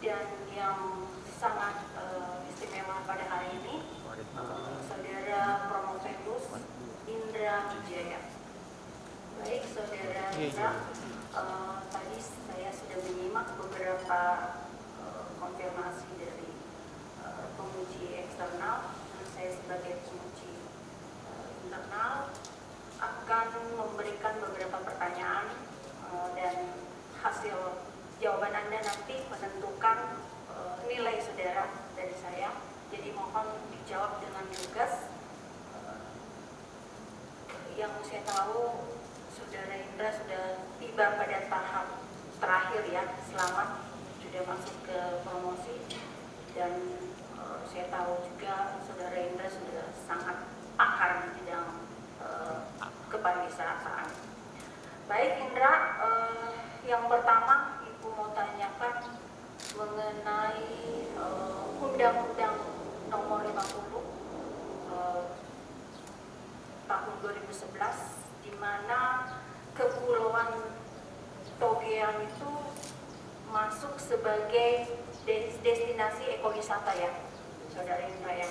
dan yang sangat istimewa pada hari ini Saudara Promovendus Indra Wijaya. Baik Saudara Indra, tadi saya sudah menyimak beberapa konfirmasi dari penguji eksternal, dan saya sebagai penguji internal akan memberikan beberapa pertanyaan dan hasil jawaban Anda nanti menentukan nilai saudara dari saya. Jadi mohon dijawab dengan lugas yang saya tahu Saudara Indra sudah tiba pada tahap terakhir ya, selamat sudah masuk ke promosi, dan saya tahu juga Saudara Indra sudah sangat pakar di bidang kepariwisataan. Baik Indra, yang pertama Ibu mau tanyakan mengenai Undang-Undang Nomor 50 tahun 2011, di mana Kepulauan Togean itu masuk sebagai destinasi ekowisata ya, Saudara Indra ya.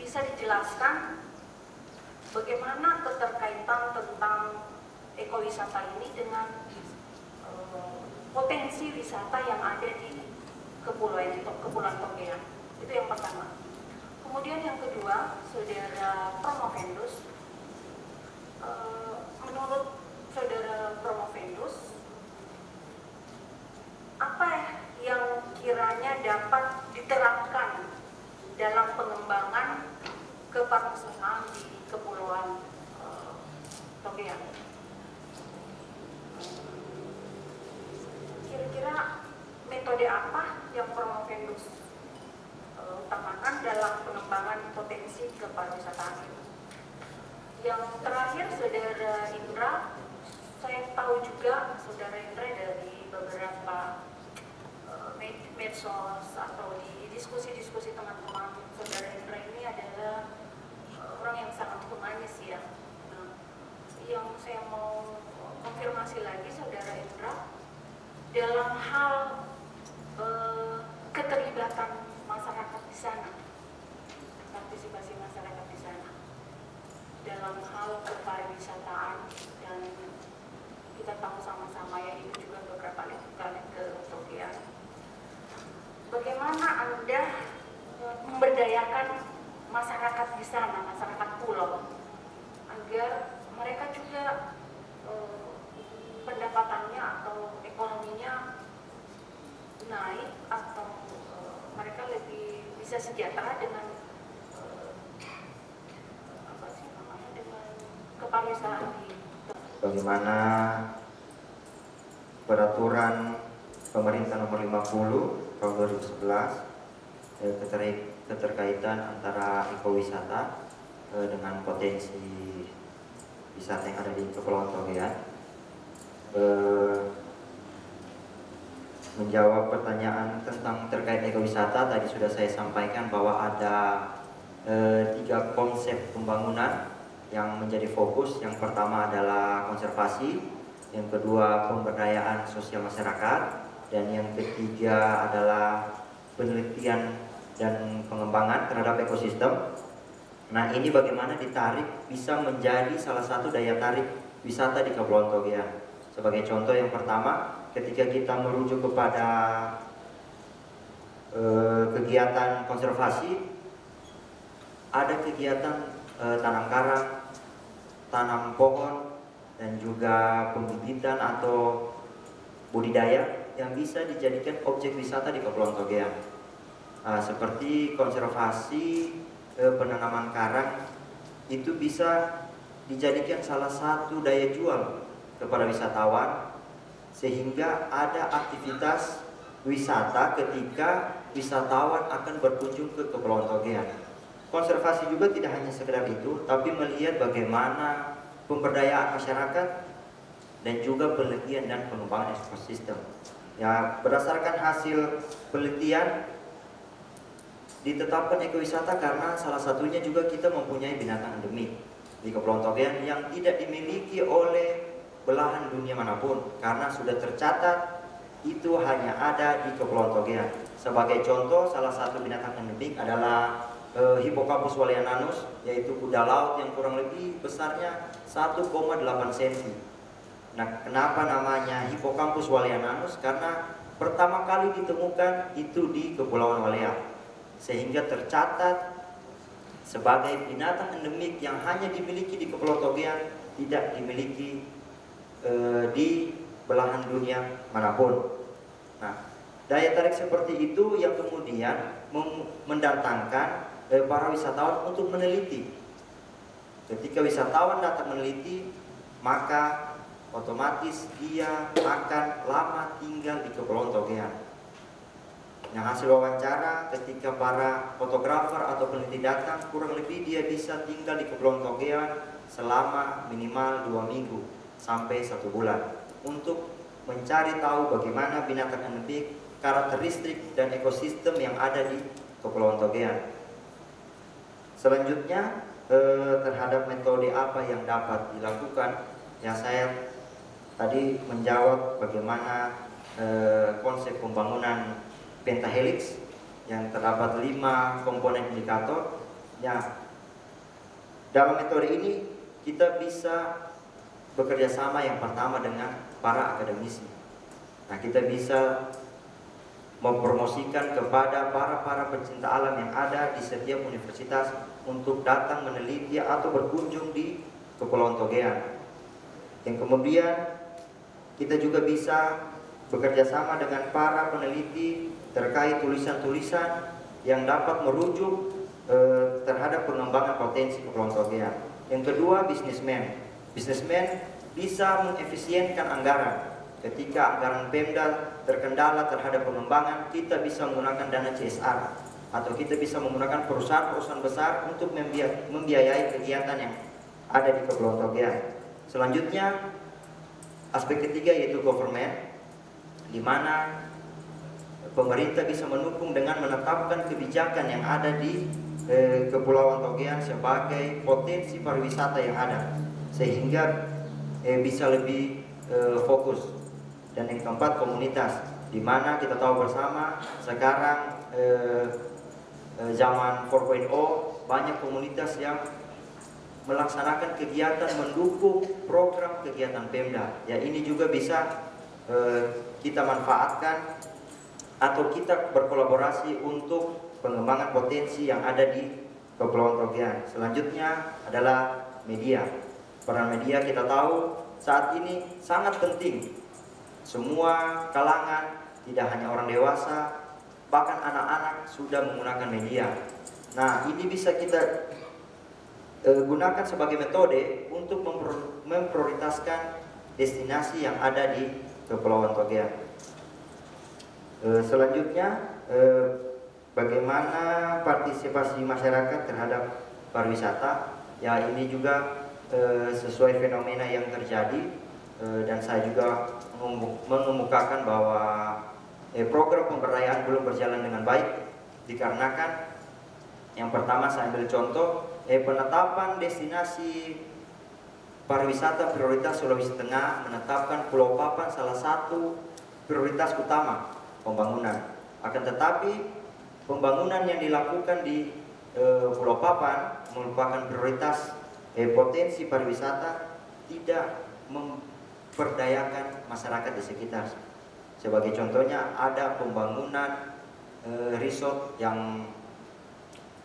Bisa dijelaskan bagaimana keterkaitan tentang ekowisata ini dengan potensi wisata yang ada di Kepulauan Togean? Itu yang pertama. Kemudian yang kedua, Saudara Promovendus, menurut Saudara Promovendus, apa yang kiranya dapat diterapkan dalam pengembangan kepariwisataan di Kepulauan Togean? Kira-kira metode apa yang Promovendus utamakan dalam pengembangan potensi kepariwisataan itu? Yang terakhir, Saudara Indra, saya tahu juga Saudara Indra dari beberapa medsos atau di diskusi-diskusi teman-teman, Saudara Indra ini adalah orang yang sangat humanis ya. Nah, yang saya mau konfirmasi lagi, Saudara Indra, dalam hal keterlibatan masyarakat di sana, partisipasi masyarakat di sana dalam hal kepariwisataan, dan kita tahu sama-sama ya, itu juga beberapa kali ke Togean. Bagaimana Anda memberdayakan masyarakat di sana, masyarakat pulau, agar mereka juga pendapatannya atau ekonominya naik, atau mereka lebih bisa sejahtera dengan dengan kepariwisataan di. Bagaimana peraturan pemerintah nomor 50 tahun 2011 keterkaitan antara ekowisata dengan potensi wisata yang ada di Kepulauan Togean. Menjawab pertanyaan tentang terkait ekowisata, tadi sudah saya sampaikan bahwa ada 3 konsep pembangunan yang menjadi fokus. Yang pertama adalah konservasi, yang kedua pemberdayaan sosial masyarakat, dan yang ketiga adalah penelitian dan pengembangan terhadap ekosistem. Nah, ini bagaimana ditarik bisa menjadi salah satu daya tarik wisata di Kepulauan Togean. Sebagai contoh, yang pertama, ketika kita merujuk kepada kegiatan konservasi, ada kegiatan tanam karang, tanam pohon, dan juga pembibitan atau budidaya yang bisa dijadikan objek wisata di Kepulauan Togean. Seperti konservasi penanaman karang, itu bisa dijadikan salah satu daya jual kepada wisatawan, sehingga ada aktivitas wisata ketika wisatawan akan berkunjung ke Kepulauan Togean. Konservasi juga tidak hanya sekedar itu, tapi melihat bagaimana pemberdayaan masyarakat dan juga penelitian dan pengembangan ekosistem. Ya, berdasarkan hasil penelitian ditetapkan ekowisata karena salah satunya juga kita mempunyai binatang endemik di Kepulauan Togean yang tidak dimiliki oleh belahan dunia manapun, karena sudah tercatat itu hanya ada di Kepulauan Togean. Sebagai contoh, salah satu binatang endemik adalah Hippocampus waliananus, yaitu kuda laut yang kurang lebih besarnya 1,8 cm. Nah, kenapa namanya Hippocampus waliananus? Karena pertama kali ditemukan itu di Kepulauan Walea, sehingga tercatat sebagai binatang endemik yang hanya dimiliki di Kepulauan Togean, tidak dimiliki di belahan dunia manapun. Nah, daya tarik seperti itu yang kemudian mendatangkan para wisatawan untuk meneliti Ketika wisatawan datang meneliti, maka otomatis dia akan lama tinggal di Kepulauan Togean. Yang hasil wawancara, ketika para fotografer atau peneliti datang, kurang lebih dia bisa tinggal di Kepulauan Togean selama minimal 2 minggu sampai 1 bulan untuk mencari tahu bagaimana binatang endemik, karakteristik dan ekosistem yang ada di Kepulauan Togean. Selanjutnya terhadap metode apa yang dapat dilakukan, ya saya tadi menjawab bagaimana konsep pembangunan pentahelix yang terdapat 5 komponen indikator. Ya, dalam metode ini kita bisa bekerja sama yang pertama dengan para akademisi. Nah, kita bisa mempromosikan kepada para pecinta alam yang ada di setiap universitas untuk datang meneliti atau berkunjung di Kepulauan Togean. Yang kemudian kita juga bisa bekerja sama dengan para peneliti terkait tulisan-tulisan yang dapat merujuk terhadap pengembangan potensi Kepulauan Togean. Yang kedua, bisnismen. Bisnismen bisa mengefisienkan anggaran. Ketika anggaran Pemda terkendala terhadap pengembangan, kita bisa menggunakan dana CSR atau kita bisa menggunakan perusahaan-perusahaan besar untuk membiayai kegiatan yang ada di Kepulauan Togean. Selanjutnya, aspek ketiga yaitu government, di mana pemerintah bisa mendukung dengan menetapkan kebijakan yang ada di Kepulauan Togean sebagai potensi pariwisata yang ada, sehingga bisa lebih fokus. Dan yang keempat, komunitas, di mana kita tahu bersama sekarang zaman 4.0 banyak komunitas yang melaksanakan kegiatan mendukung program kegiatan Pemda. Ya, ini juga bisa kita manfaatkan atau kita berkolaborasi untuk pengembangan potensi yang ada di Kepulauan Togean. Selanjutnya adalah media. Peran media kita tahu saat ini sangat penting. Semua kalangan, tidak hanya orang dewasa, bahkan anak-anak sudah menggunakan media. Nah, ini bisa kita gunakan sebagai metode untuk memprioritaskan destinasi yang ada di Kepulauan Togean. Selanjutnya, bagaimana partisipasi masyarakat terhadap pariwisata? Ya, ini juga sesuai fenomena yang terjadi, dan saya juga mengemukakan bahwa program pemberdayaan belum berjalan dengan baik dikarenakan yang pertama, saya ambil contoh penetapan destinasi pariwisata prioritas Sulawesi Tengah, menetapkan Pulau Papan salah satu prioritas utama pembangunan. Akan tetapi pembangunan yang dilakukan di Pulau Papan merupakan prioritas potensi pariwisata, tidak memperdayakan masyarakat di sekitar. Sebagai contohnya ada pembangunan resort yang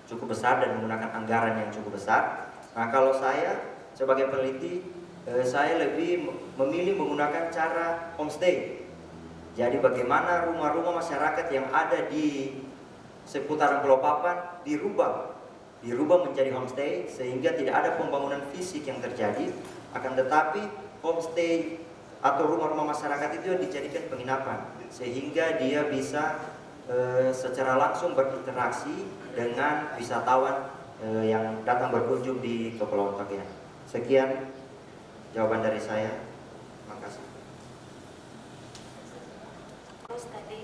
cukup besar dan menggunakan anggaran yang cukup besar. Nah, kalau saya sebagai peneliti, saya lebih memilih menggunakan cara homestay. Jadi bagaimana rumah-rumah masyarakat yang ada di seputaran Pulau Papan dirubah menjadi homestay, sehingga tidak ada pembangunan fisik yang terjadi, akan tetapi homestay atau rumah-rumah masyarakat itu dijadikan penginapan, sehingga dia bisa secara langsung berinteraksi dengan wisatawan yang datang berkunjung di Kepulauan Togean. Sekian jawaban dari saya. Terima kasih. Terus tadi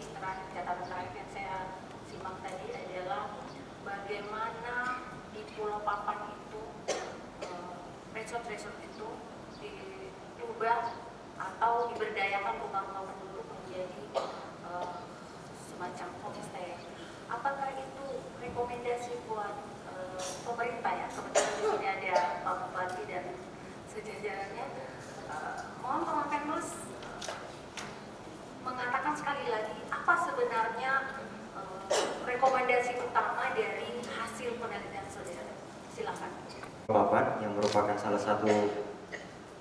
catatan terakhir yang saya simak tadi adalah bagaimana di Pulau Papan itu resort-resort itu diubah atau diberdayakan rumah-rumah penduduk menjadi semacam homestay. Apakah itu rekomendasi buat pemerintah ya? Kebetulan di sini ada Pak Bupati dan sejajarannya. Mohon Pak Menlos mengatakan sekali lagi apa sebenarnya rekomendasi utama dari hasil penelitian saudara. Silakan. Papan yang merupakan salah satu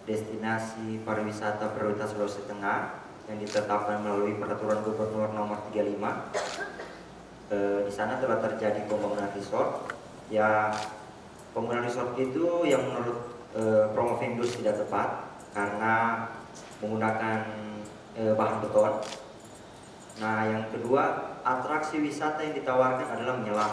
destinasi pariwisata prioritas Sulawesi Tengah yang ditetapkan melalui Peraturan Gubernur Nomor 35. Di sana telah terjadi pembangunan resort. Ya, Penggunaan resort itu yang menurut Promovendus tidak tepat karena menggunakan bahan beton. Nah, yang kedua, atraksi wisata yang ditawarkan adalah menyelam.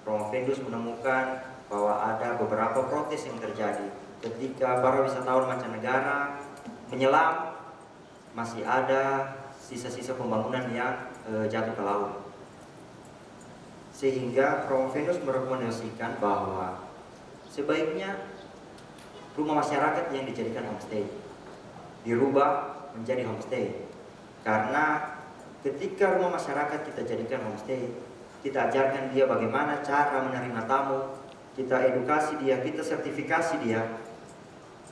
Promovendus menemukan bahwa ada beberapa protes yang terjadi ketika para wisatawan mancanegara menyelam, masih ada sisa-sisa pembangunan yang jatuh ke laut. Sehingga Promovendus merekomendasikan bahwa sebaiknya rumah masyarakat yang dijadikan homestay dirubah menjadi homestay. Karena ketika rumah masyarakat kita jadikan homestay, kita ajarkan dia bagaimana cara menerima tamu, kita edukasi dia, kita sertifikasi dia,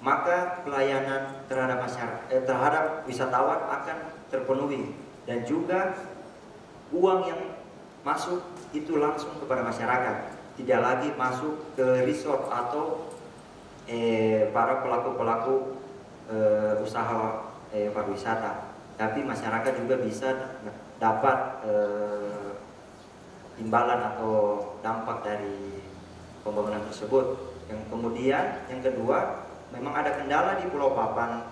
maka pelayanan terhadap masyarakat, terhadap wisatawan akan terpenuhi, dan juga uang yang masuk itu langsung kepada masyarakat, tidak lagi masuk ke resort atau para pelaku-pelaku usaha pariwisata, tapi masyarakat juga bisa dapat imbalan atau dampak dari pembangunan tersebut. Yang kemudian, yang kedua, memang ada kendala di Pulau Papan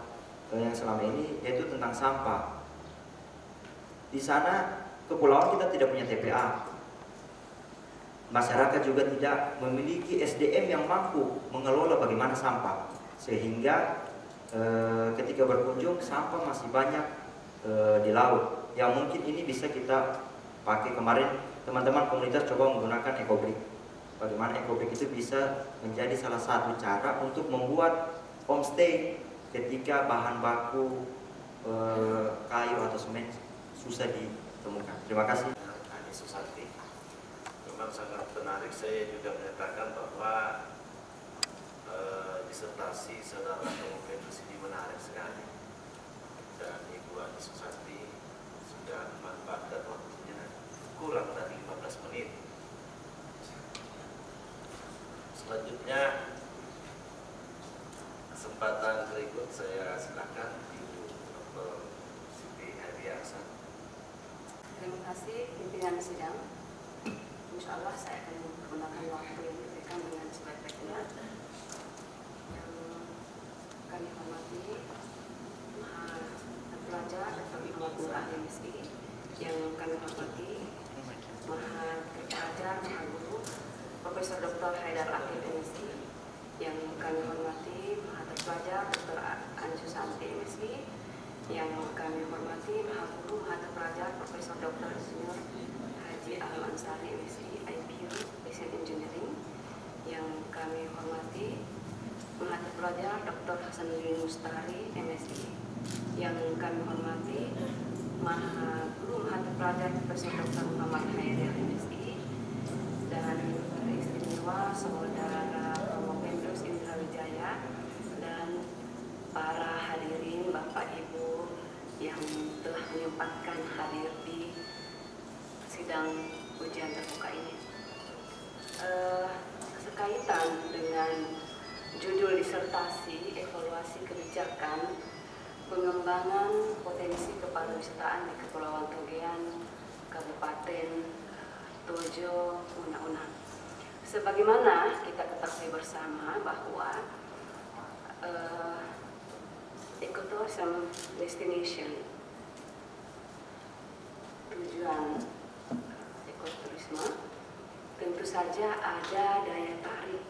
yang selama ini, yaitu tentang sampah. Di sana kepulauan kita tidak punya TPA. Masyarakat juga tidak memiliki SDM yang mampu mengelola bagaimana sampah, sehingga ketika berkunjung sampah masih banyak di laut. Yang mungkin ini bisa kita pakai. Kemarin teman-teman komunitas coba menggunakan EcoBrick. Bagaimana EcoBrick itu bisa menjadi salah satu cara untuk membuat homestay ketika bahan baku kayu atau semen susah ditemukan. Terima kasih. Ani Susanti, memang sangat menarik. Saya juga menyatakan bahwa disertasi saudara Promovendus ini menarik sekali, dan Ibu Ani Susanti sudah memanfaatkan waktunya kurang dari 15 menit. Selanjutnya, kesempatan berikut saya silakan Ibu Dr. Siti Hadiasa. Terima kasih pimpinan sidang. Insya Allah saya akan menggunakan waktu yang diberikan dengan sebaik-baiknya. Yang kami hormati Maha Terpelajar Dr. Muhammad Nur Ali MSI, yang kami hormati Maha Terpelajar Maha Guru Profesor Dr. Haidar Akil MSI, yang kami hormati Maha Terpelajar Dr. Ani Susanti MSI, yang kami hormati Maha Guru Maha Terpelajar Profesor Dr. Insinyur Haji Al Ansari MSI IPU Desain Engineering, yang kami hormati Maha Terpelajar Dr. Hasanuddin Mustari MSI, yang kami hormati Maha Guru Maha Terpelajar Profesor Dr. Muhammad Hairil MSI, dan istimewa Saudara Promovendus Indra Wijaya, dan para hadirin Bapak Ibu yang telah menyempatkan hadir di sidang ujian terbuka ini. Sekaitan dengan judul disertasi evaluasi kebijakan pengembangan potensi kepariwisataan di Kepulauan Togean, Kabupaten Tojo, Una-Una. Sebagaimana kita ketahui bersama bahwa ecotourism destination, tujuan ekoturisme, tentu saja ada daya tarik.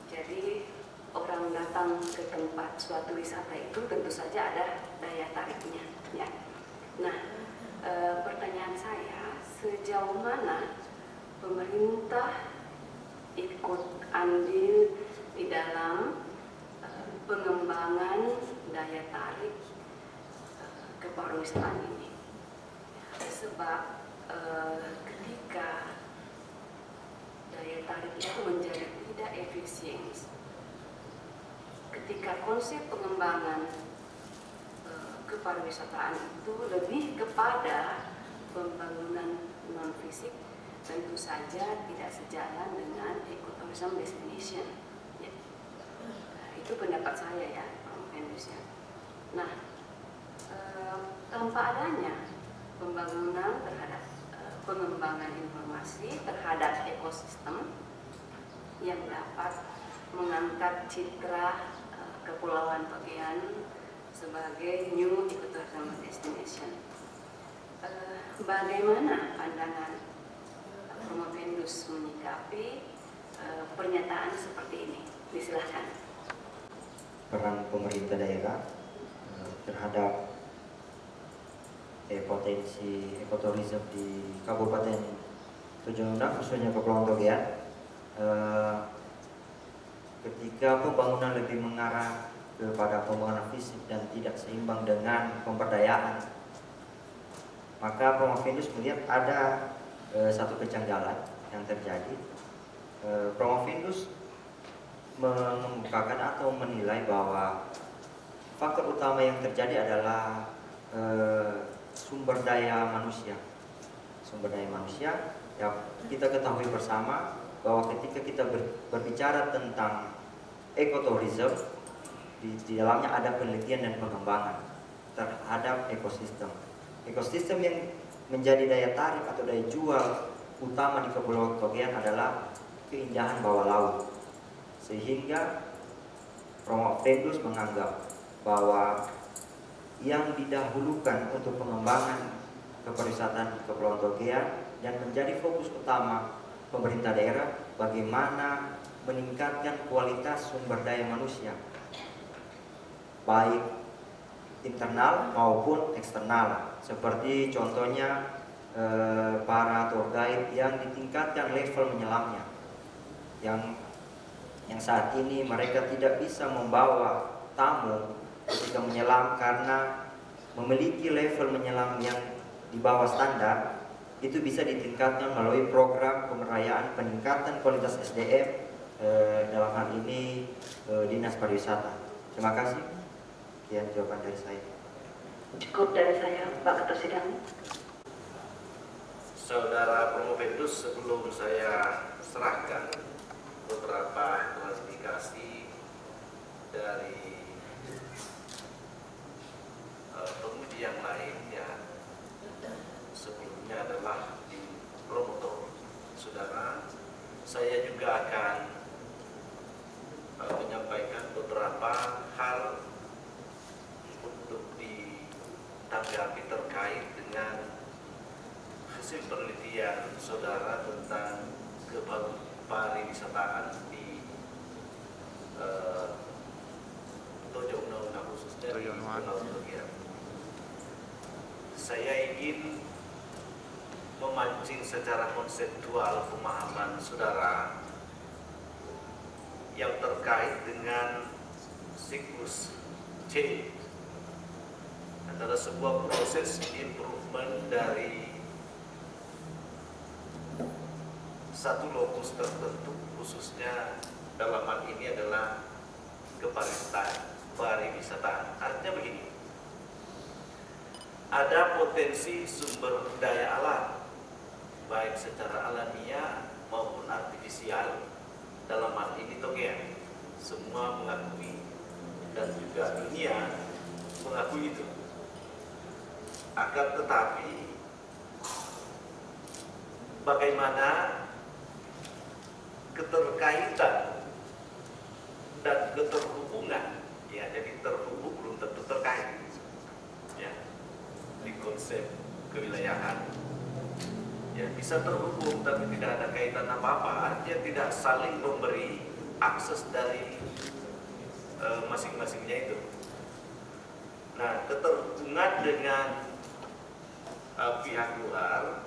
Jadi orang datang ke tempat suatu wisata itu tentu saja ada daya tariknya, ya. Nah, pertanyaan saya, sejauh mana pemerintah ikut andil di dalam pengembangan daya tarik kepariwisataan ini? Sebab ketika daya tarik itu menjadi tidak efisien, ketika konsep pengembangan kepariwisataan itu lebih kepada pembangunan non fisik, tentu saja tidak sejalan dengan ecotourism destination, ya. Nah, itu pendapat saya, ya, Promovendus, ya. Nah, tanpa adanya pembangunan terhadap pengembangan informasi terhadap ekosistem yang dapat mengangkat citra Kepulauan Togean sebagai new ecotourism destination. Bagaimana pandangan Promovendus menyikapi pernyataan seperti ini? Disilahkan. Peran pemerintah daerah terhadap potensi ekoturism di Kabupaten Tojo Unang, khususnya Kepulauan Togean, ketika pembangunan lebih mengarah kepada pembangunan fisik dan tidak seimbang dengan pemberdayaan, maka Promovendus melihat ada satu kejanggalan yang terjadi. Promovendus mengemukakan atau menilai bahwa faktor utama yang terjadi adalah sumber daya manusia. Sumber daya manusia, ya, kita ketahui bersama bahwa ketika kita berbicara tentang ekoturism, di dalamnya ada penelitian dan pengembangan terhadap ekosistem. Ekosistem yang menjadi daya tarik atau daya jual utama di Kepulauan Togean adalah keindahan bawah laut. Sehingga Promovendus menganggap bahwa yang didahulukan untuk pengembangan kepariwisataan di Kepulauan Togean dan menjadi fokus utama pemerintah daerah bagaimana meningkatkan kualitas sumber daya manusia, baik internal maupun eksternal. Seperti contohnya para tour guide yang ditingkatkan level menyelamnya, yang saat ini mereka tidak bisa membawa tamu ketika menyelam karena memiliki level menyelam yang di bawah standar. Itu bisa ditingkatkan melalui program pemerataan peningkatan kualitas SDM, dalam hal ini Dinas Pariwisata. Terima kasih. Sekian jawaban dari saya. Cukup dari saya, Pak Ketua Sidang. Saudara Promovendus, sebelum saya serahkan beberapa klasifikasi dari penguji yang lainnya, sebelumnya adalah di promotor saudara, saya juga akan menyampaikan beberapa hal untuk ditanggapi terkait dengan hasil penelitian saudara tentang kepariwisataan di Tojo Una khususnya di Kepulauan Togean. Saya ingin memancing secara konseptual pemahaman saudara yang terkait dengan siklus C adalah sebuah proses improvement dari satu lokus tertentu, khususnya dalam hal ini adalah kepariwisataan. Artinya begini, ada potensi sumber daya alam, baik secara alamiah maupun artifisial. Dalam hal ini Togean semua mengakui dan juga dunia mengakui itu. Akan tetapi bagaimana keterkaitan dan keterhubungan, ya, jadi terhubung belum tentu terkait, ya, di konsep kewilayahan, ya, bisa terhubung tapi tidak ada kaitan apa-apa, artinya tidak saling memberi akses dari masing-masingnya itu. Nah, keterhubungan dengan pihak luar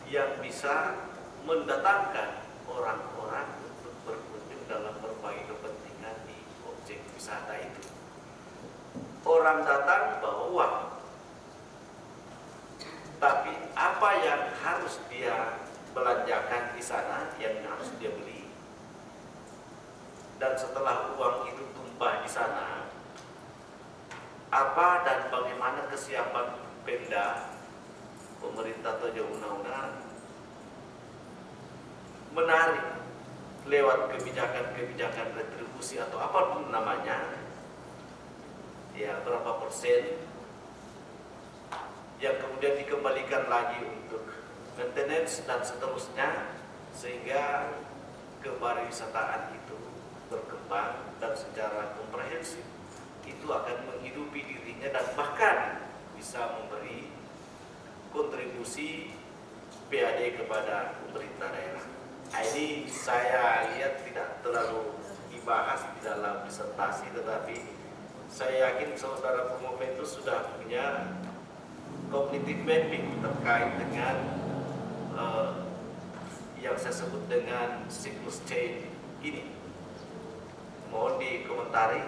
yang bisa mendatangkan orang-orang untuk berkunjung dalam berbagai kepentingan di objek wisata itu. Orang datang bawa uang, tapi apa yang harus dia belanjakan di sana, yang harus dia beli, dan setelah uang itu tumpah di sana, apa dan bagaimana kesiapan Pemda, pemerintah Tojo Una menarik lewat kebijakan retribusi atau apapun namanya, ya, berapa persen yang kemudian dikembalikan lagi untuk maintenance dan seterusnya, sehingga kepariwisataan itu berkembang dan secara komprehensif itu akan menghidupi dirinya dan bahkan bisa memberi kontribusi PAD kepada pemerintah daerah. Nah, ini saya lihat tidak terlalu dibahas di dalam disertasi, tetapi saya yakin saudara Promoventus sudah punya cognitive mapping terkait dengan yang saya sebut dengan siklus chain ini. Mohon dikomentari.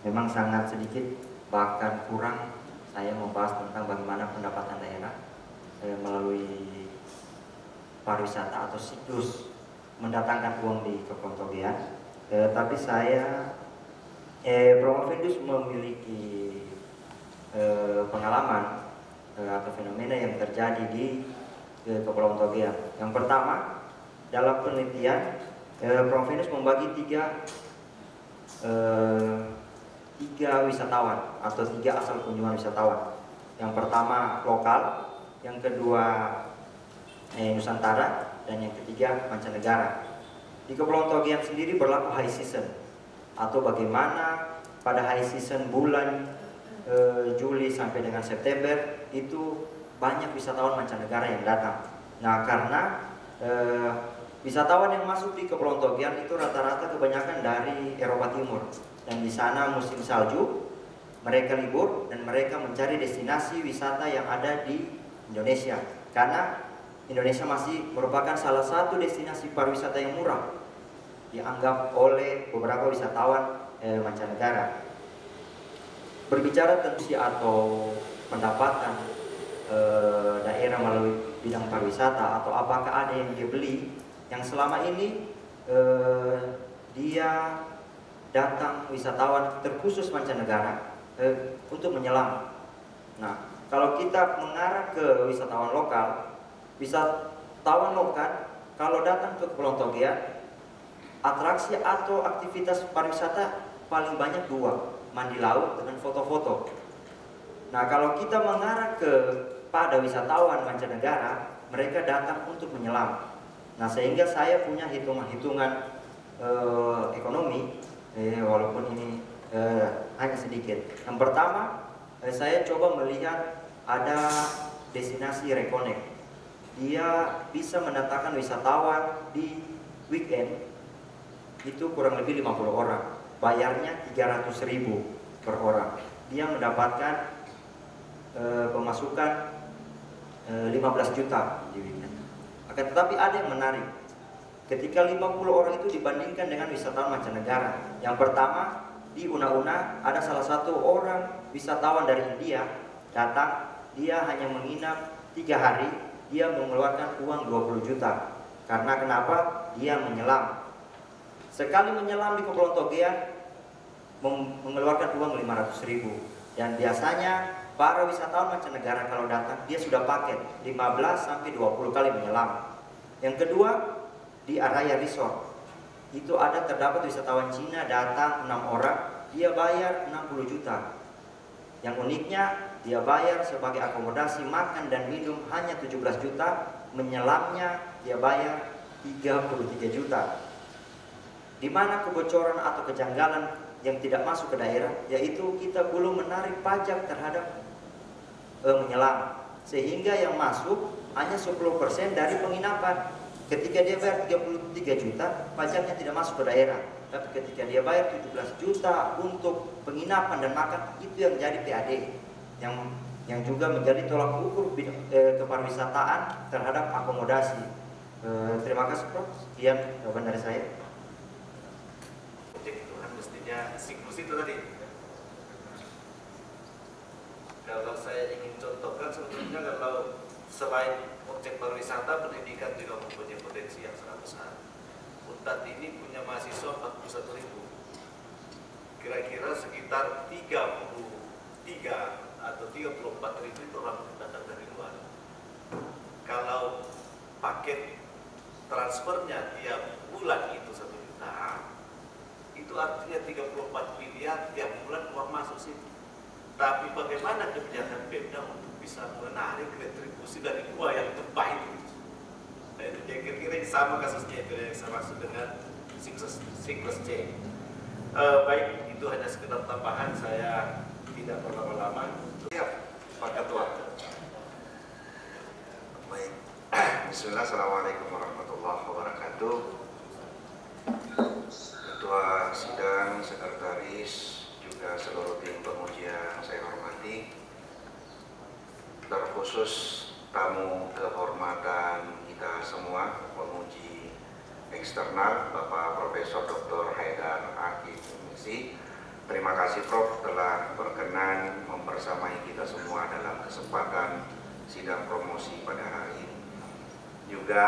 Memang sangat sedikit, bahkan kurang saya membahas tentang bagaimana pendapatan daerah melalui pariwisata atau siklus mendatangkan uang di Kepulauan Togean. Tapi saya Promoventus memiliki pengalaman atau fenomena yang terjadi di Kepulauan Togean. Yang pertama, dalam penelitian Promoventus membagi tiga wisatawan atau tiga asal kunjungan wisatawan. Yang pertama lokal, yang kedua Nusantara, dan yang ketiga mancanegara. Di Kepulauan Togean sendiri berlaku high season, atau bagaimana pada high season bulan Juli sampai dengan September itu banyak wisatawan mancanegara yang datang. Nah, karena wisatawan yang masuk di Kepulauan Togean itu rata-rata kebanyakan dari Eropa Timur, dan di sana musim salju, mereka libur dan mereka mencari destinasi wisata yang ada di Indonesia, karena Indonesia masih merupakan salah satu destinasi pariwisata yang murah dianggap oleh beberapa wisatawan mancanegara. Berbicara tentang atau pendapatan daerah melalui bidang pariwisata atau apakah ada yang dia beli, yang selama ini dia datang wisatawan terkhusus mancanegara untuk menyelam. Nah, kalau kita mengarah ke wisatawan lokal kalau datang ke Kepulauan Togean, atraksi atau aktivitas pariwisata paling banyak dua, mandi laut dengan foto-foto. Nah, kalau kita mengarah pada wisatawan mancanegara, mereka datang untuk menyelam. Nah, sehingga saya punya hitungan-hitungan ekonomi, walaupun ini hanya sedikit. Yang pertama, saya coba melihat ada destinasi reconnect. Dia bisa mendatangkan wisatawan di weekend itu kurang lebih 50 orang, bayarnya 300.000 per orang. Dia mendapatkan pemasukan 15 juta di weekend. Akan tetapi ada yang menarik, ketika 50 orang itu dibandingkan dengan wisatawan mancanegara. Yang pertama, di Una-Una ada salah satu orang wisatawan dari India datang, dia hanya menginap 3 hari, dia mengeluarkan uang 20 juta. Karena kenapa? Dia menyelam. Sekali menyelam di Kepulauan Togean mengeluarkan uang 500.000. Dan biasanya para wisatawan mancanegara kalau datang, dia sudah paket 15 sampai 20 kali menyelam. Yang kedua, di Araya Resort itu terdapat wisatawan Cina datang 6 orang, dia bayar 60 juta. Yang uniknya, dia bayar sebagai akomodasi makan dan minum hanya 17 juta, menyelamnya dia bayar 33 juta. Di mana kebocoran atau kejanggalan yang tidak masuk ke daerah, yaitu kita belum menarik pajak terhadap menyelam, sehingga yang masuk hanya 10% dari penginapan. Ketika dia bayar 33 juta, pajaknya tidak masuk ke daerah. Tapi ketika dia bayar 17 juta untuk penginapan dan makan, itu yang jadi PAD, yang juga menjadi tolak ukur kepariwisataan terhadap akomodasi. Terima kasih, Prof. Sekian jawaban dari saya. Objek itu kan mestinya siklus itu tadi. Kalau saya ingin contohkan, sebetulnya kalau selain objek pariwisata, pendidikan juga mempunyai potensi yang sangat besar. Unpad ini punya mahasiswa 41.000, kira-kira sekitar 33 atau 34.000 itu orang datang dari luar. Kalau paket transfernya tiap bulan itu 1 juta, itu artinya 34 miliar tiap bulan uang masuk situ. Tapi bagaimana kebijakan Pemda untuk bisa menarik retribusi dari dua yang terbaik. Nah, itu kira-kira sama kasusnya itu yang saya maksud dengan siklus C. Baik, itu hanya sekedar tambahan, saya tidak berlama-lama. Siap, Pak Ketua. Baik, Bismillah, Assalamualaikum warahmatullahi wabarakatuh. Ketua Sidang, Sekretaris, juga seluruh tim penguji yang saya hormati, terkhusus tamu kehormatan kita semua, penguji eksternal, Bapak Profesor Dr. Haidar Akif Misi. Terima kasih Prof telah berkenan membersamai kita semua dalam kesempatan sidang promosi pada hari ini. Juga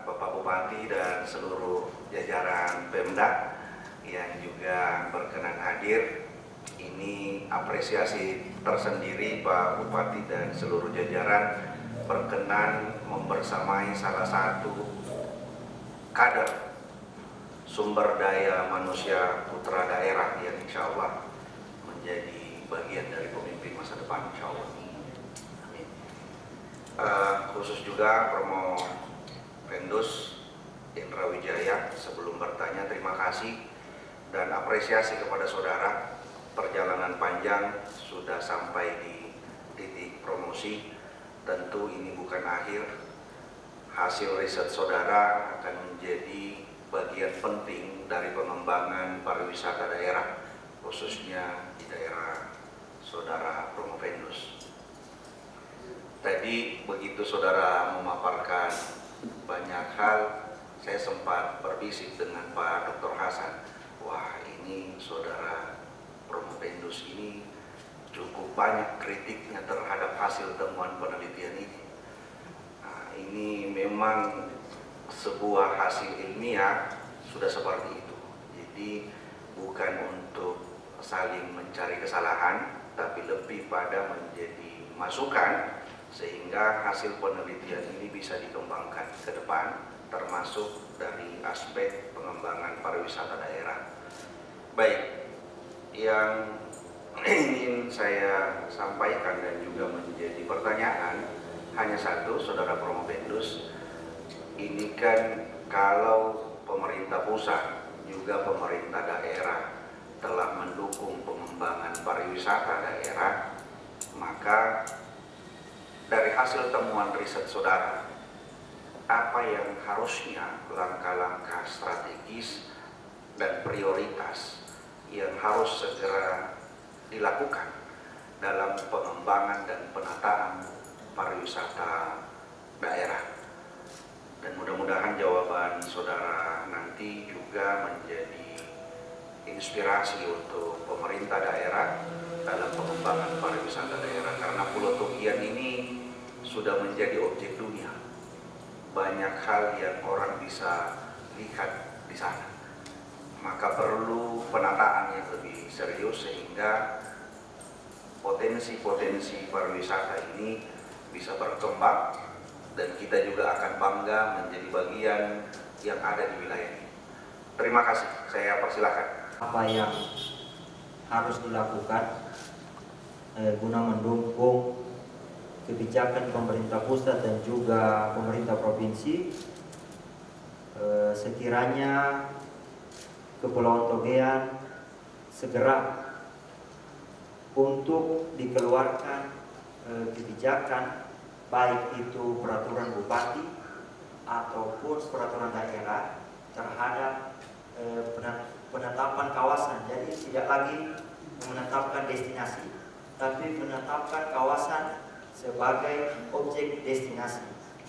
Bapak Bupati dan seluruh jajaran Pemda yang juga berkenan hadir. Ini apresiasi tersendiri Pak Bupati dan seluruh jajaran berkenan membersamai salah satu kader sumber daya manusia putra daerah yang insya Allah menjadi bagian dari pemimpin masa depan, insya Allah. Amin. Khusus juga Promo Pendus Indra Wijaya, sebelum bertanya terima kasih dan apresiasi kepada saudara. Perjalanan panjang sudah sampai di titik promosi. Tentu ini bukan akhir. Hasil riset saudara akan menjadi bagian penting dari pengembangan pariwisata daerah, khususnya di daerah saudara Promo Pendus. Tadi begitu saudara memaparkan banyak hal, saya sempat berbisik dengan Pak Dr. Hasan. Wah, ini saudara Promo Pendus ini cukup banyak kritiknya terhadap hasil temuan penelitian ini. Nah, ini memang sebuah hasil ilmiah sudah seperti itu. Jadi bukan untuk saling mencari kesalahan, tapi lebih pada menjadi masukan sehingga hasil penelitian ini bisa dikembangkan ke depan, termasuk dari aspek pengembangan pariwisata daerah. Baik, yang ingin saya sampaikan dan juga menjadi pertanyaan hanya satu, saudara Promo Pendus. Ini kan kalau pemerintah pusat juga pemerintah daerah telah mendukung pengembangan pariwisata daerah, maka dari hasil temuan riset saudara, apa yang harusnya langkah-langkah strategis dan prioritas yang harus segera dilakukan dalam pengembangan dan penataan pariwisata daerah? Dan mudah-mudahan jawaban saudara nanti juga menjadi inspirasi untuk pemerintah daerah dalam pengembangan pariwisata daerah, karena Pulau Togian ini sudah menjadi objek dunia. Banyak hal yang orang bisa lihat di sana, maka perlu penataan yang lebih serius sehingga potensi-potensi pariwisata ini bisa berkembang dan kita juga akan bangga menjadi bagian yang ada di wilayah ini. Terima kasih, saya persilakan. Apa yang harus dilakukan guna mendukung kebijakan pemerintah pusat dan juga pemerintah provinsi, sekiranya Kepulauan Togean segera untuk dikeluarkan kebijakan, baik itu peraturan bupati ataupun peraturan daerah terhadap penetapan kawasan. Jadi tidak lagi menetapkan destinasi, tapi menetapkan kawasan sebagai objek destinasi.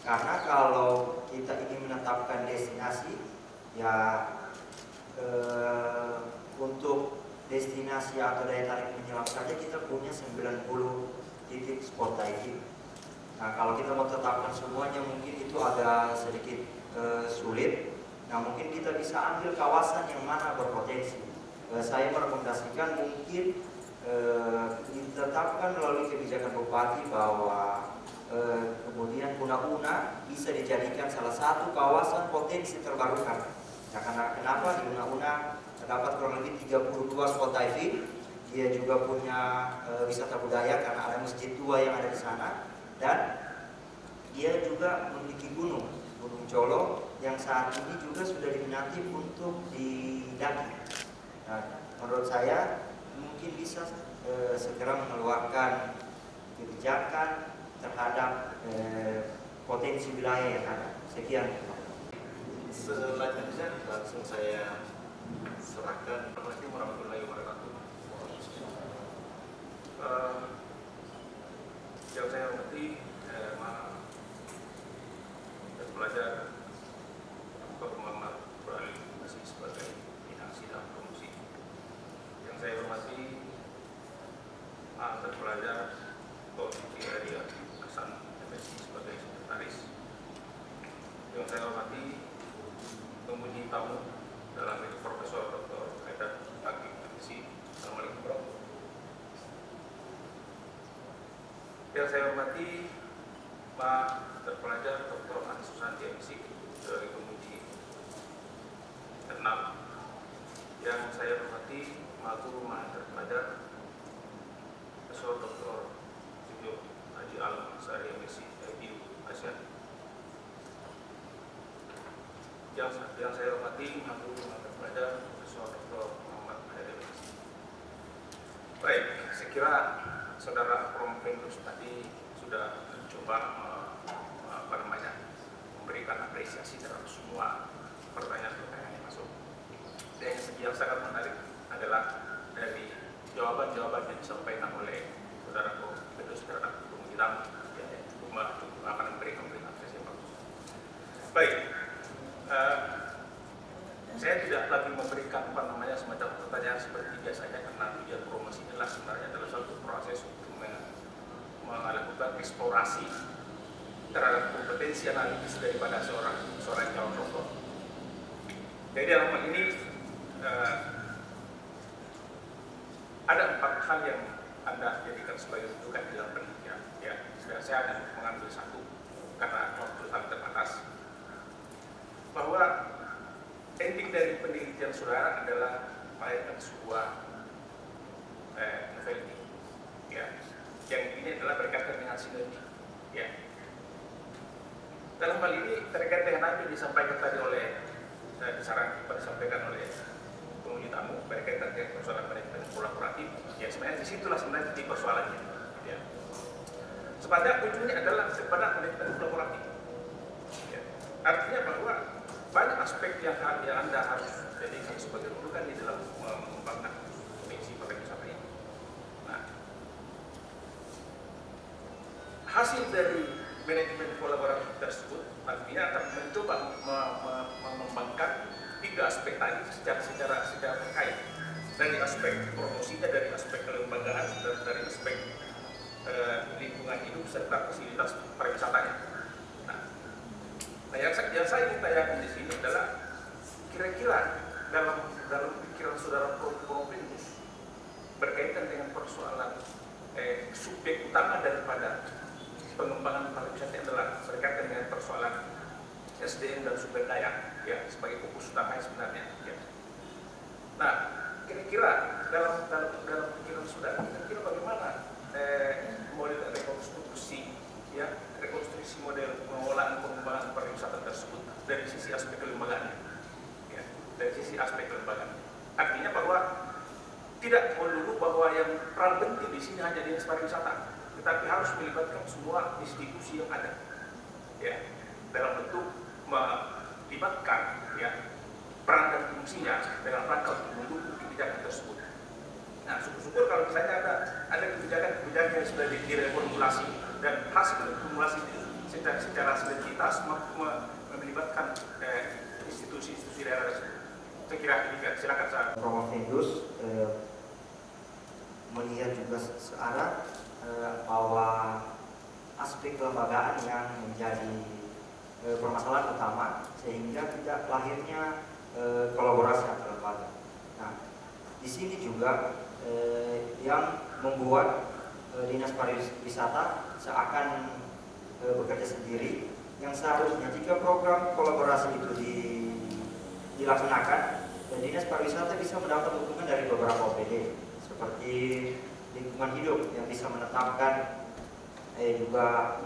Karena kalau kita ingin menetapkan destinasi, ya untuk destinasi atau daya tarik menyelam saja kita punya 90 titik spot diving. Nah, kalau kita mau tetapkan semuanya mungkin itu agak sedikit sulit. Nah, mungkin kita bisa ambil kawasan yang mana berpotensi. Saya merekomendasikan mungkin ditetapkan melalui kebijakan bupati bahwa kemudian Una-Una bisa dijadikan salah satu kawasan potensi terbarukan. Nah, karena kenapa di Una-Una terdapat kurang lebih 32 spot diving dia juga punya wisata budaya karena ada masjid tua yang ada di sana, dan dia juga memiliki Gunung Colo yang saat ini juga sudah diminati untuk didaki. Nah, menurut saya mungkin bisa segera mengeluarkan kebijakan terhadap potensi wilayah yang ada. Sekian. Selanjutnya langsung saya serahkan. Assalamualaikum warahmatullahi wabarakatuh. Yang saya hormati pelajar Dr. Muhammad Beralih masih sebagai bidang sidang promosi. Yang saya hormati terpelajar Dr. Haidar Hasan MSc sebagai sekretaris. Yang saya hormati penguji tamu dalam itu Profesor Dr. Haidar Akif MSc. Assalamualaikum warahmatullahi wabarakatuh. Yang saya hormati Pak terpelajar Dr. Anies Susanti MSc dari penguji ke-6. Yang saya hormati Pak Guru terpelajar Profesor Dr. Sugio Haji Al Ansari MSc IPU ASEAN. Yang saya hormati Pak Guru terpelajar Profesor Dr. Muhammad Haidar MSc. Baik, saya kira Saudara Prof. Vendus tadi sudah mencoba memberikan apresiasi terhadap semua pertanyaan-pertanyaan yang masuk. Dan yang sangat menarik adalah dari jawaban-jawaban yang disampaikan oleh Saudara Prof. Vendus terhadap penguji tamu yang akan memberikan apresiasi yang bagus. Baik, saya tidak lagi memberikan semacam pertanyaan seperti biasanya, karena tujuan promosi adalah sebenarnya adalah suatu proses untuk melakukan eksplorasi terhadap kompetensi analitis daripada seorang calon doktor. Jadi dalam hal ini ada 4 hal yang Anda jadikan sebagai rujukan di dalam penelitian. Ya, saya akan mengambil satu karena waktu sangat terbatas. Bahwa ending dari penelitian saudara adalah melahirkan sebuah novelty. Ya, yang ini adalah berkaitan dengan sinergi. Ya. Dalam hal ini terkait dengan apa yang disampaikan tadi oleh disampaikan oleh penguji tamu berkaitan dengan persoalan manajemen kolaboratif. Ya, sebenarnya disitulah sebenarnya titik persoalannya. Ya. Sebenarnya ujungnya adalah kepada manajemen kolaboratif. Ya. Artinya bahwa banyak aspek yang Anda harus jadikan sebagai rujukan di dalam mengembangkan komisi pariwisata ini. Nah, hasil dari manajemen kolaboratif tersebut artinya akan mencoba mengembangkan 3 aspek tadi secara terkait, dari aspek promosinya, dari aspek kelembagaan, dan dari aspek lingkungan hidup serta fasilitas pariwisatanya. Nah, yang saya ingin tanyakan di sini adalah kira-kira dalam pikiran saudara Prof. Vendus berkaitan dengan persoalan subjek utama daripada pengembangan pariwisata adalah berkaitan dengan persoalan SDM dan sumber daya, ya, sebagai fokus utamanya sebenarnya. Ya. Nah, kira-kira dalam pikiran saudara, kira-kira bagaimana model rekonstruksi, ya, rekonstruksi model pengelolaan pengembangan pariwisata tersebut dari sisi aspek kelembagaan, ya, dari sisi aspek kelembagaan. Artinya bahwa tidak melulu bahwa yang peran penting di sini hanya dinas pariwisata, tetapi harus melibatkan semua institusi yang ada, ya, dalam bentuk melibatkan, ya, peran dan fungsinya dalam rangka untuk mendukung kebijakan tersebut. Nah, syukur-syukur kalau misalnya ada kebijakan yang sudah direformulasi dan hasil reformulasi itu secara sinergitas melibatkan institusi-institusi daerah tersebut. Saya kira demikian. Silakan Pak Prof. Vendus melihat juga searah bahwa aspek kelembagaan yang menjadi permasalahan utama sehingga tidak lahirnya kolaborasi antar lembaga. Nah, di sini juga yang membuat dinas pariwisata seakan bekerja sendiri, yang seharusnya jika program kolaborasi itu dilaksanakan, dinas pariwisata bisa mendapat dukungan dari beberapa OPD seperti lingkungan hidup yang bisa menetapkan juga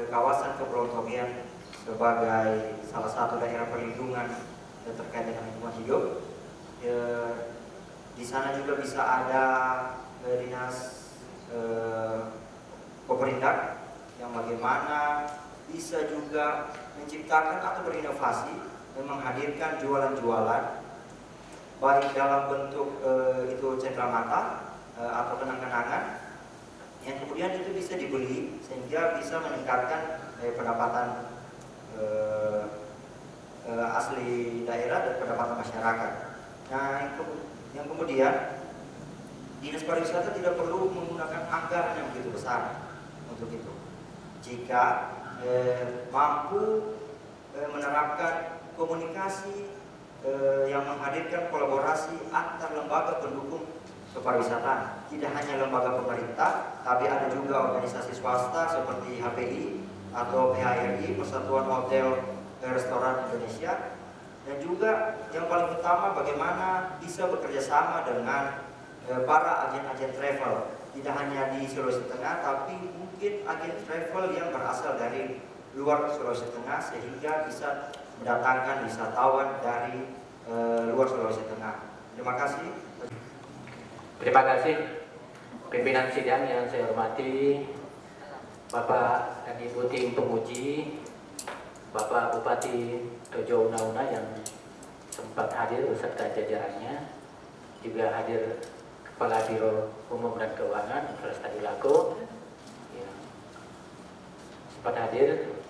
kawasan Kepulauan Togian sebagai salah satu daerah perlindungan terkait dengan lingkungan hidup. Di sana juga bisa ada dinas pemerintah yang bagaimana bisa juga menciptakan atau berinovasi dan menghadirkan jualan-jualan baik dalam bentuk itu cendera mata atau kenang-kenangan yang kemudian itu bisa dibeli sehingga bisa meningkatkan pendapatan asli daerah dan pendapatan masyarakat. Nah, yang kemudian dinas pariwisata tidak perlu menggunakan anggaran yang begitu besar untuk itu. Jika mampu menerapkan komunikasi yang menghadirkan kolaborasi antar lembaga pendukung kepariwisataan, tidak hanya lembaga pemerintah, tapi ada juga organisasi swasta seperti HPI atau PHRI, Persatuan Hotel Restoran Indonesia, dan juga yang paling utama bagaimana bisa bekerja sama dengan para agen-agen travel, tidak hanya di Sulawesi Tengah, tapi mungkin agen travel yang berasal dari luar Sulawesi Tengah sehingga bisa mendatangkan wisatawan dari luar Sulawesi Tengah. Terima kasih. Terima kasih pimpinan sidang yang saya hormati, Bapak dan Ibu tim penguji, Bapak Bupati Tojo Una-Una yang sempat hadir beserta jajarannya, juga hadir Kepala Biro Umum dan Keuangan Universitas Tadulako yang sempat hadir.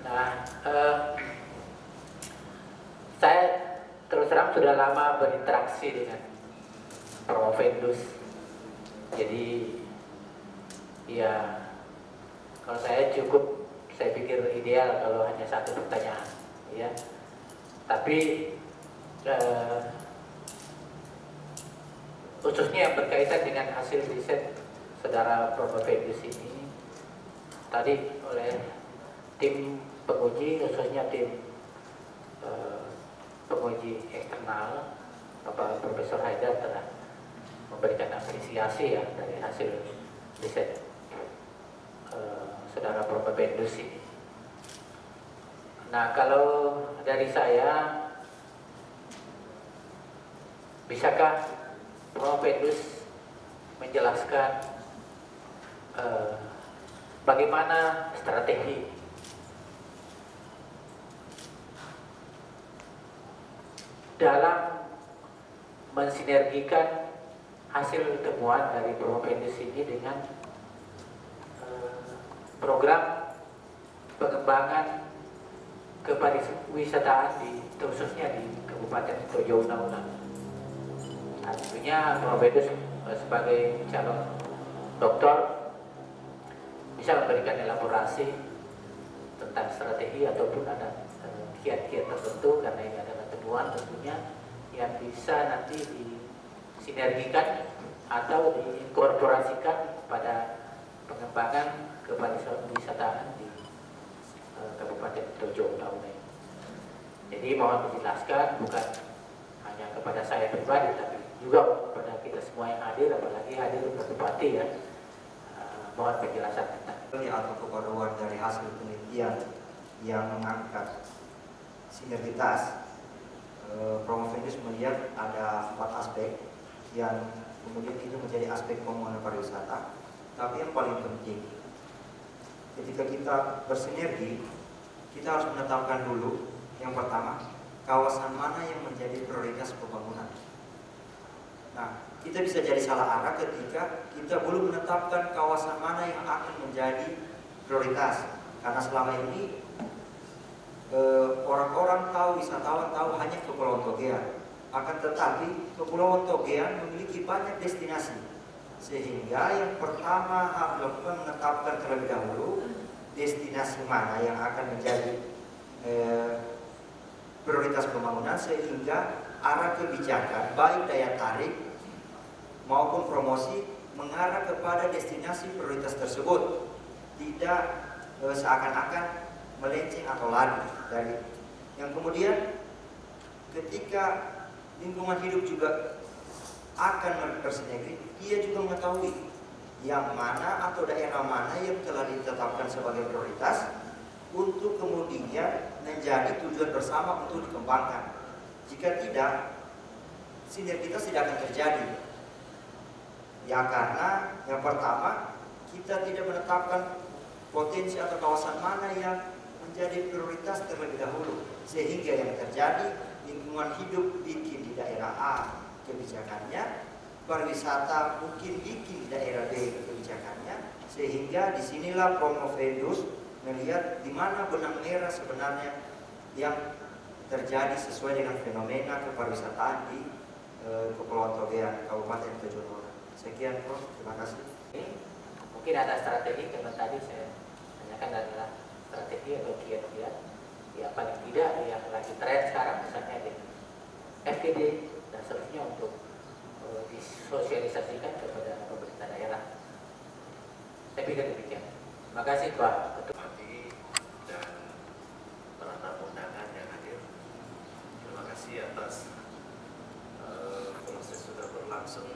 Nah, saya terus terang sudah lama berinteraksi dengan Provendus, jadi ya kalau saya cukup, saya pikir ideal kalau hanya satu pertanyaan, ya. Tapi khususnya yang berkaitan dengan hasil riset saudara Provendus ini tadi oleh tim penguji, khususnya tim penguji eksternal, Bapak Profesor Haidar telah memberikan apresiasi ya dari hasil riset saudara Provendus ini. Nah, kalau dari saya, bisakah Provendus menjelaskan bagaimana strategi dalam mensinergikan hasil temuan dari Provendus ini dengan program pengembangan kepariwisataan khususnya di Kabupaten Tojo Una-Una. Tentunya Provendus sebagai calon doktor bisa memberikan elaborasi tentang strategi ataupun ada kiat-kiat tertentu, karena ini adalah temuan tentunya yang bisa nanti disinergikan atau diinkorporasikan pada pengembangan kepariwisataan di Kabupaten Tojo Una-Una. Jadi mohon dijelaskan bukan hanya kepada saya pribadi, tapi juga kepada kita semua yang hadir, apalagi hadir Pak Bupati ya. Mohon penjelasan tentang atau keperluan dari hasil penelitian yang mengangkat sinergitas. Provendus melihat ada 4 aspek yang kemudian itu menjadi aspek pembangunan pariwisata. Tapi yang paling penting, ketika kita bersinergi, kita harus menetapkan dulu yang pertama, kawasan mana yang menjadi prioritas pembangunan. Nah, kita bisa jadi salah arah ketika kita belum menetapkan kawasan mana yang akan menjadi prioritas. Karena selama ini orang-orang tahu, wisatawan tahu hanya Kepulauan Togian. Akan tetapi Kepulauan Togian memiliki banyak destinasi, sehingga yang pertama harus dilakukan menetapkan terlebih dahulu destinasi mana yang akan menjadi prioritas pembangunan, sehingga arah kebijakan baik daya tarik maupun promosi mengarah kepada destinasi prioritas tersebut, tidak seakan-akan melenceng atau lari dari. Yang kemudian ketika lingkungan hidup juga akan bersinergi, dia juga mengetahui yang mana atau daerah mana yang telah ditetapkan sebagai prioritas untuk kemudian menjadi tujuan bersama untuk dikembangkan. Jika tidak, sinergitas tidak akan terjadi. Ya karena yang pertama, kita tidak menetapkan potensi atau kawasan mana yang menjadi prioritas terlebih dahulu, sehingga yang terjadi lingkungan hidup bikin di daerah A kebijakannya, pariwisata mungkin bikin di daerah B kebijakannya, sehingga disinilah Promovendus melihat di mana benang merah sebenarnya yang terjadi sesuai dengan fenomena kepariwisataan di Kepulauan Togean, Kabupaten Tojo Nora. Sekian, Prof. Terima kasih. Mungkin ada strategi, karena tadi saya tanyakan adalah strategi atau kiat-kiat ya paling tidak yang lagi tren sekarang, misalnya di FGD dan seterusnya untuk disosialisasikan kepada pemerintah daerah. Saya pikir demikian. Terima kasih Pak Ketua dan para tamu undangan yang hadir. Terima kasih atas proses sudah berlangsung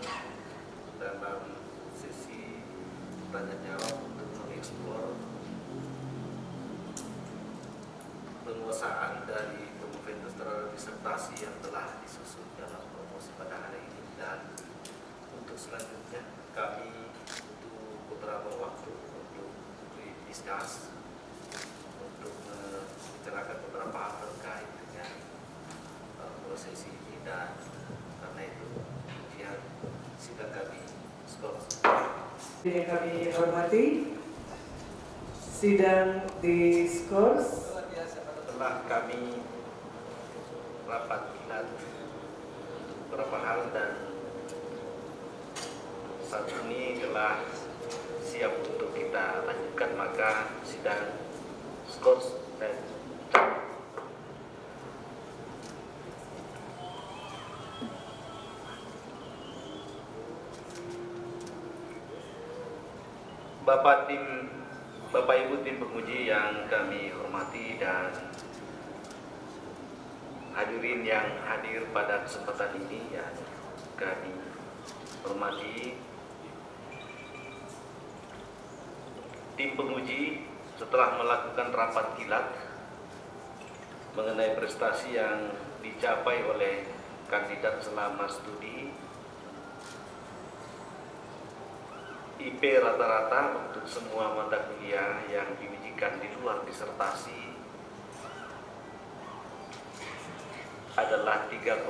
dalam sesi tanya jawab untuk mengeksplor penguasaan dari Promovendus terhadap disertasi yang telah disusun dalam promosi pada hari ini, dan untuk selanjutnya kami butuh beberapa waktu untuk berdiskus untuk membicarakan beberapa hal terkait dengan prosesi ini, dan karena itu kemudian sidang kami skors. Yang kami hormati, sidang diskors. Setelah kami rapat kilat untuk beberapa hal, dan saat ini telah siap untuk kita lanjutkan, maka sidang skors dan Bapak Ibu tim penguji yang kami hormati dan hadirin yang hadir pada kesempatan ini yang kami hormati, tim penguji setelah melakukan rapat kilat mengenai prestasi yang dicapai oleh kandidat selama studi, IP rata-rata untuk semua mata kuliah yang diujikan di luar disertasi adalah 3,79.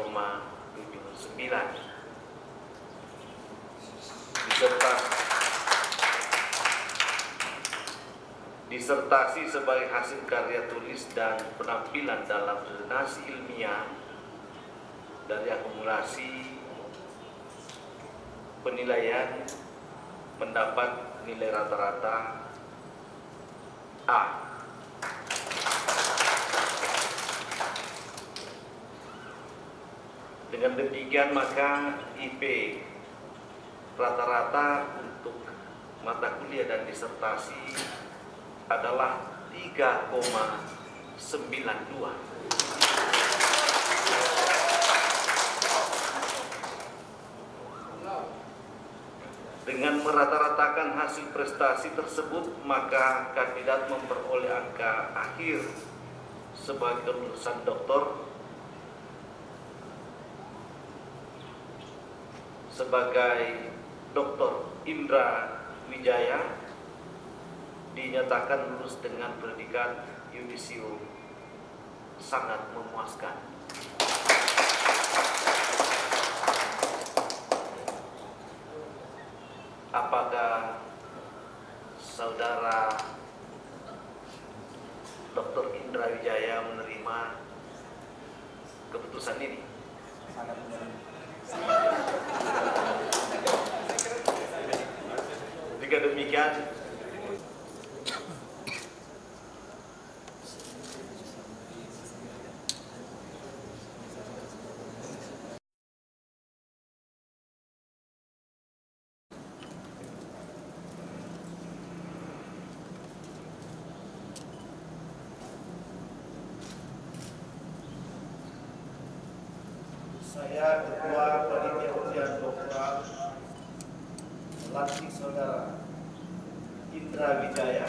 Disertasi sebagai hasil karya tulis dan penampilan dalam donasi ilmiah dari akumulasi penilaian mendapat nilai rata-rata A. Dengan demikian maka IP rata-rata untuk mata kuliah dan disertasi adalah 3,92. Dengan merata-ratakan hasil prestasi tersebut, maka kandidat memperoleh angka akhir sebagai lulusan doktor sebagai Dr. Indra Wijaya dinyatakan lulus dengan predikat yudisium sangat memuaskan. Apakah saudara Dr. Indra Wijaya menerima keputusan ini? Jika demikian, Saya Ketua Panitia Ujian Doktoral melantik Saudara Indra Wijaya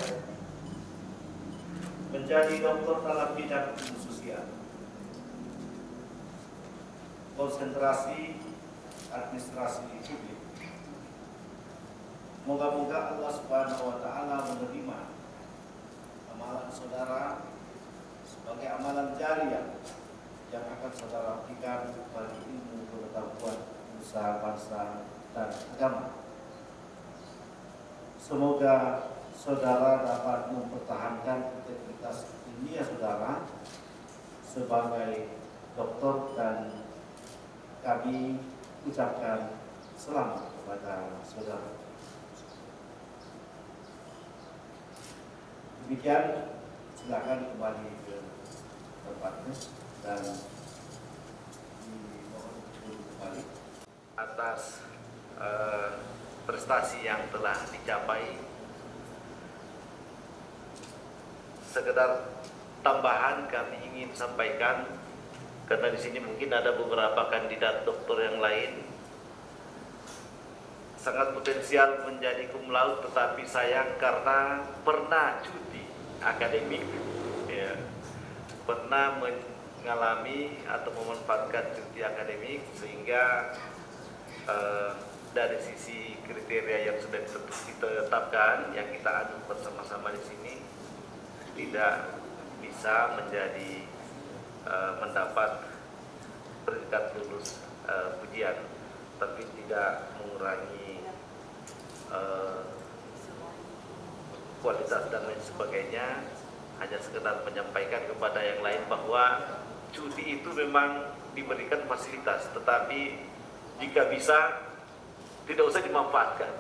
menjadi doktor dalam bidang ilmu sosial, konsentrasi administrasi publik. Moga-moga Allah Subhanahu wa Ta'ala menerima amalan saudara sebagai amalan jariah yang akan saudara berikan bagi ilmu pengetahuan usaha bangsa dan agama. Semoga saudara dapat mempertahankan integritas ilmiah saudara sebagai doktor, dan kami ucapkan selamat kepada saudara. Demikian, silakan kembali ke tempatnya dan dimohon kembali atas prestasi yang telah dicapai. Sekedar tambahan kami ingin sampaikan, karena di sini mungkin ada beberapa kandidat doktor yang lain sangat potensial menjadi cum laude, tetapi sayang karena pernah cuti akademik, ya, pernah mengalami atau memanfaatkan cuti akademik, sehingga dari sisi kriteria yang sudah ditetapkan yang kita adu bersama-sama di sini tidak bisa menjadi mendapat predikat lulus ujian, tapi tidak mengurangi kualitas dan lain sebagainya. Hanya sekedar menyampaikan kepada yang lain bahwa cuti itu memang diberikan fasilitas, tetapi jika bisa tidak usah dimanfaatkan.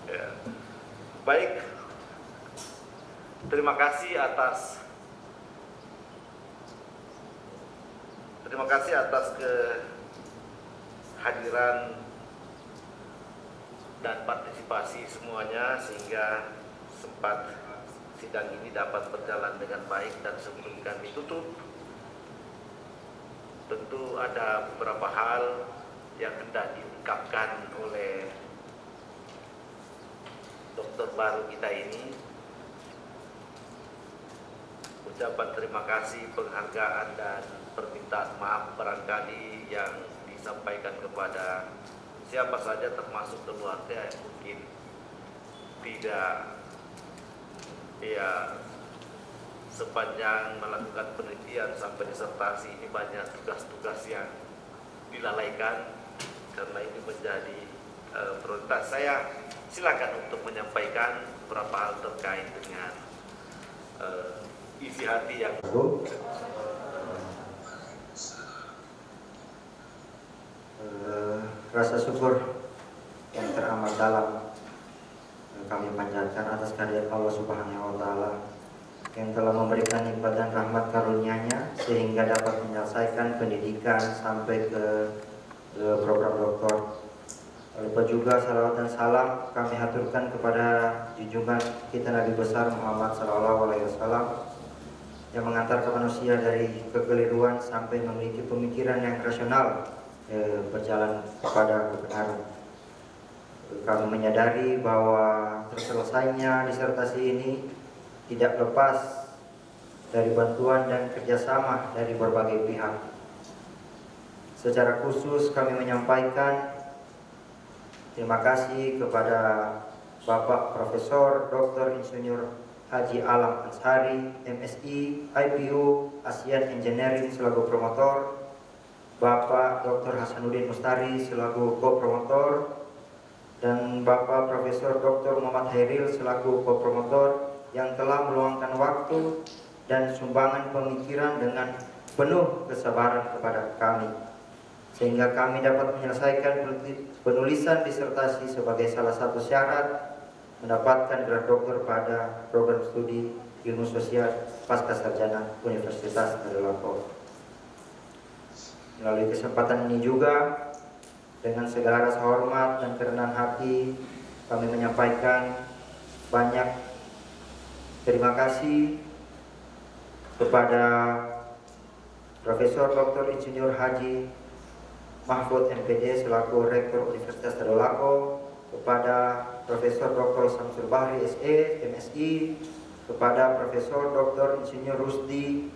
Ya. Baik, terima kasih atas kehadiran dan partisipasi semuanya, sehingga sempat sidang ini dapat berjalan dengan baik. Dan sebelum kami tutup, tentu ada beberapa hal yang hendak diungkapkan oleh dokter baru kita ini. Ucapan terima kasih, penghargaan, dan permintaan maaf barangkali yang disampaikan kepada siapa saja termasuk keluarga yang mungkin tidak, ya, sepanjang melakukan penelitian sampai disertasi ini banyak tugas-tugas yang dilalaikan, karena ini menjadi prioritas. Saya silakan untuk menyampaikan beberapa hal terkait dengan isi hati yang rasa syukur yang teramat dalam kami panjatkan atas kehadirat Allah Subhanahu wa Ta'ala yang telah memberikan nikmat dan rahmat karunia-Nya sehingga dapat menyelesaikan pendidikan sampai ke program doktor. Lupa juga salawat dan salam kami haturkan kepada junjungan kita Nabi besar Muhammad SAW yang mengantarkan manusia dari kekeliruan sampai memiliki pemikiran yang rasional, berjalan kepada kebenaran. Kami menyadari bahwa terselesainya disertasi ini tidak lepas dari bantuan dan kerjasama dari berbagai pihak. Secara khusus kami menyampaikan terima kasih kepada Bapak Profesor Dr. Insinyur Haji Alam Ansari, MSI, IPU, ASEAN Engineering selaku promotor, Bapak Dr. Hasanuddin Mustari selaku co-promotor, dan Bapak Profesor Dr. Muhammad Hairil selaku co-promotor yang telah meluangkan waktu dan sumbangan pemikiran dengan penuh kesabaran kepada kami, sehingga kami dapat menyelesaikan penulisan disertasi sebagai salah satu syarat mendapatkan gelar doktor pada program studi ilmu sosial pasca sarjana Universitas Adelaide. Melalui kesempatan ini juga, dengan segala rasa hormat dan kerendahan hati, kami menyampaikan banyak terima kasih kepada Profesor Dr. Insinyur Haji Mahfud MPD selaku Rektor Universitas Tadulako, kepada Profesor Dr. Samsul Bahri SE, MSI, kepada Profesor Dr. Insinyur Rusdi,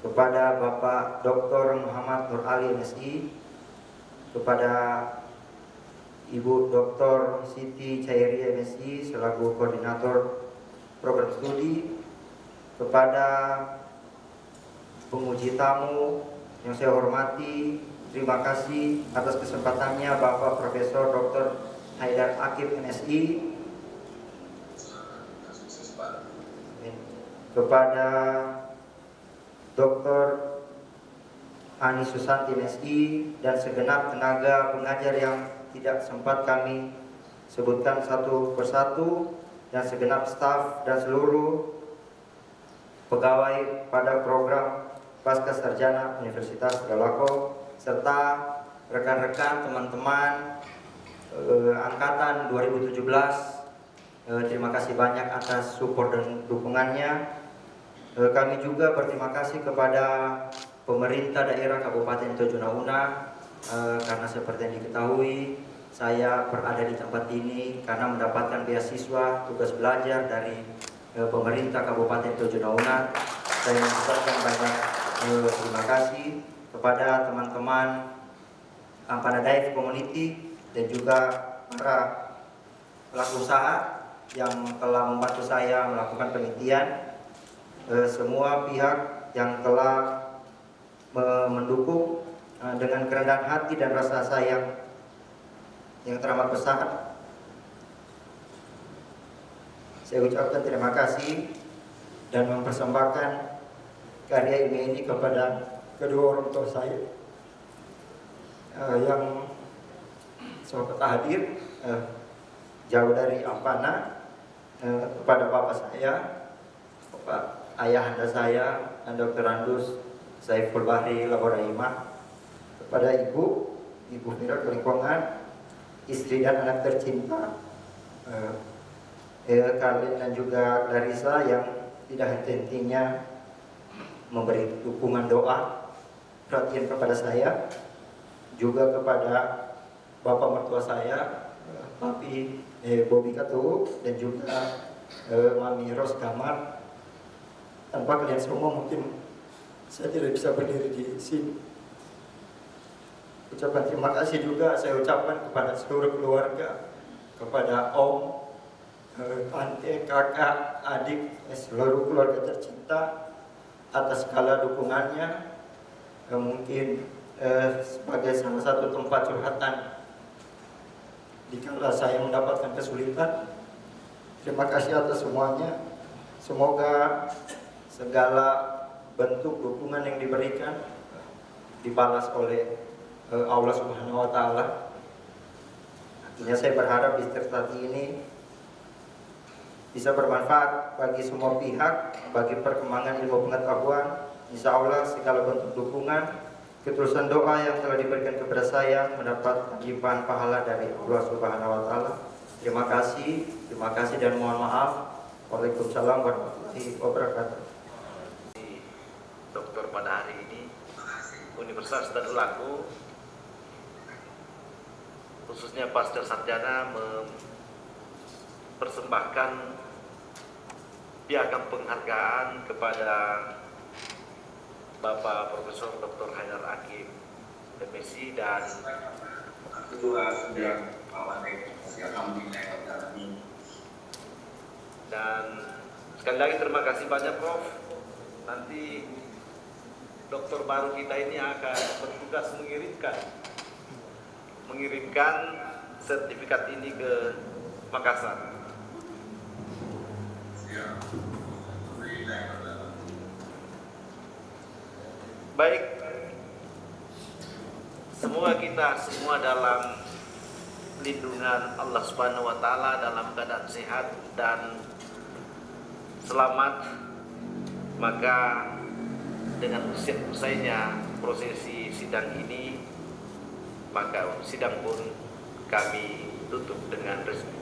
kepada Bapak Dr. Muhammad Nur Ali MSI, kepada Ibu Dr. Siti Cairi MSI selaku Koordinator Program Studi, kepada penguji tamu yang saya hormati, terima kasih atas kesempatannya Bapak Profesor Dr. Haidar Akif MSI, kepada Dr. Ani Susanti MSI dan segenap tenaga pengajar yang tidak sempat kami sebutkan satu persatu, dan segenap staf dan seluruh pegawai pada program Pasca Sarjana Universitas Tadulako, serta rekan-rekan teman-teman angkatan 2017. Terima kasih banyak atas support dan dukungannya. Kami juga berterima kasih kepada pemerintah daerah Kabupaten Tojo Una, karena seperti yang diketahui saya berada di tempat ini karena mendapatkan beasiswa tugas belajar dari pemerintah Kabupaten Tojo Una. Saya mengucapkan banyak terima kasih kepada teman-teman Ampana Daif Community dan juga para pelaku usaha yang telah membantu saya melakukan penelitian, semua pihak yang telah mendukung dengan kerendahan hati dan rasa sayang yang teramat besar. Saya ucapkan terima kasih dan mempersembahkan karya ilmiah ini kepada kedua orang tua saya yang sempat hadir jauh dari Ampana, kepada bapak saya, bapak ayahanda saya, Dr. Andus Saiful Bahri Laboraima, kepada ibu Mira Kelingkongan, istri dan anak tercinta Karlin dan juga Clarissa yang tidak henti-hentinya memberi dukungan doa, perhatian kepada saya, juga kepada bapak mertua saya, Papi Bobi Katu, dan juga Mami Ros Kamar. Tanpa kalian semua mungkin saya tidak bisa berdiri di sini. Ucapan terima kasih juga saya ucapkan kepada seluruh keluarga, kepada om, tante, kakak, adik, seluruh keluarga tercinta atas segala dukungannya. Mungkin sebagai salah satu tempat curhatan dikala saya mendapatkan kesulitan. Terima kasih atas semuanya. Semoga segala bentuk dukungan yang diberikan dibalas oleh Allah Subhanahu wa Ta'ala. Artinya saya berharap disertasi ini bisa bermanfaat bagi semua pihak, bagi perkembangan ilmu pengetahuan. Insya Allah segala bentuk dukungan, ketulusan doa yang telah diberikan kepada saya mendapat limpahan pahala dari Allah Subhanahu wa Ta'ala. Terima kasih dan mohon maaf. Waalaikumsalam warahmatullahi wabarakatuh. Dokter pada hari ini Universitas Tadulako, khususnya Pasca Sarjana, mempersembahkan piagam penghargaan kepada Bapak Profesor Dr. Haidar Akif MSI dan sekali lagi terima kasih banyak Prof. Nanti dokter baru kita ini akan bertugas mengirimkan sertifikat ini ke Makassar. Baik, semoga kita semua dalam lindungan Allah Subhanahu wa Ta'ala, dalam keadaan sehat dan selamat. Maka dengan usainya prosesi sidang ini, maka sidang pun kami tutup dengan resmi.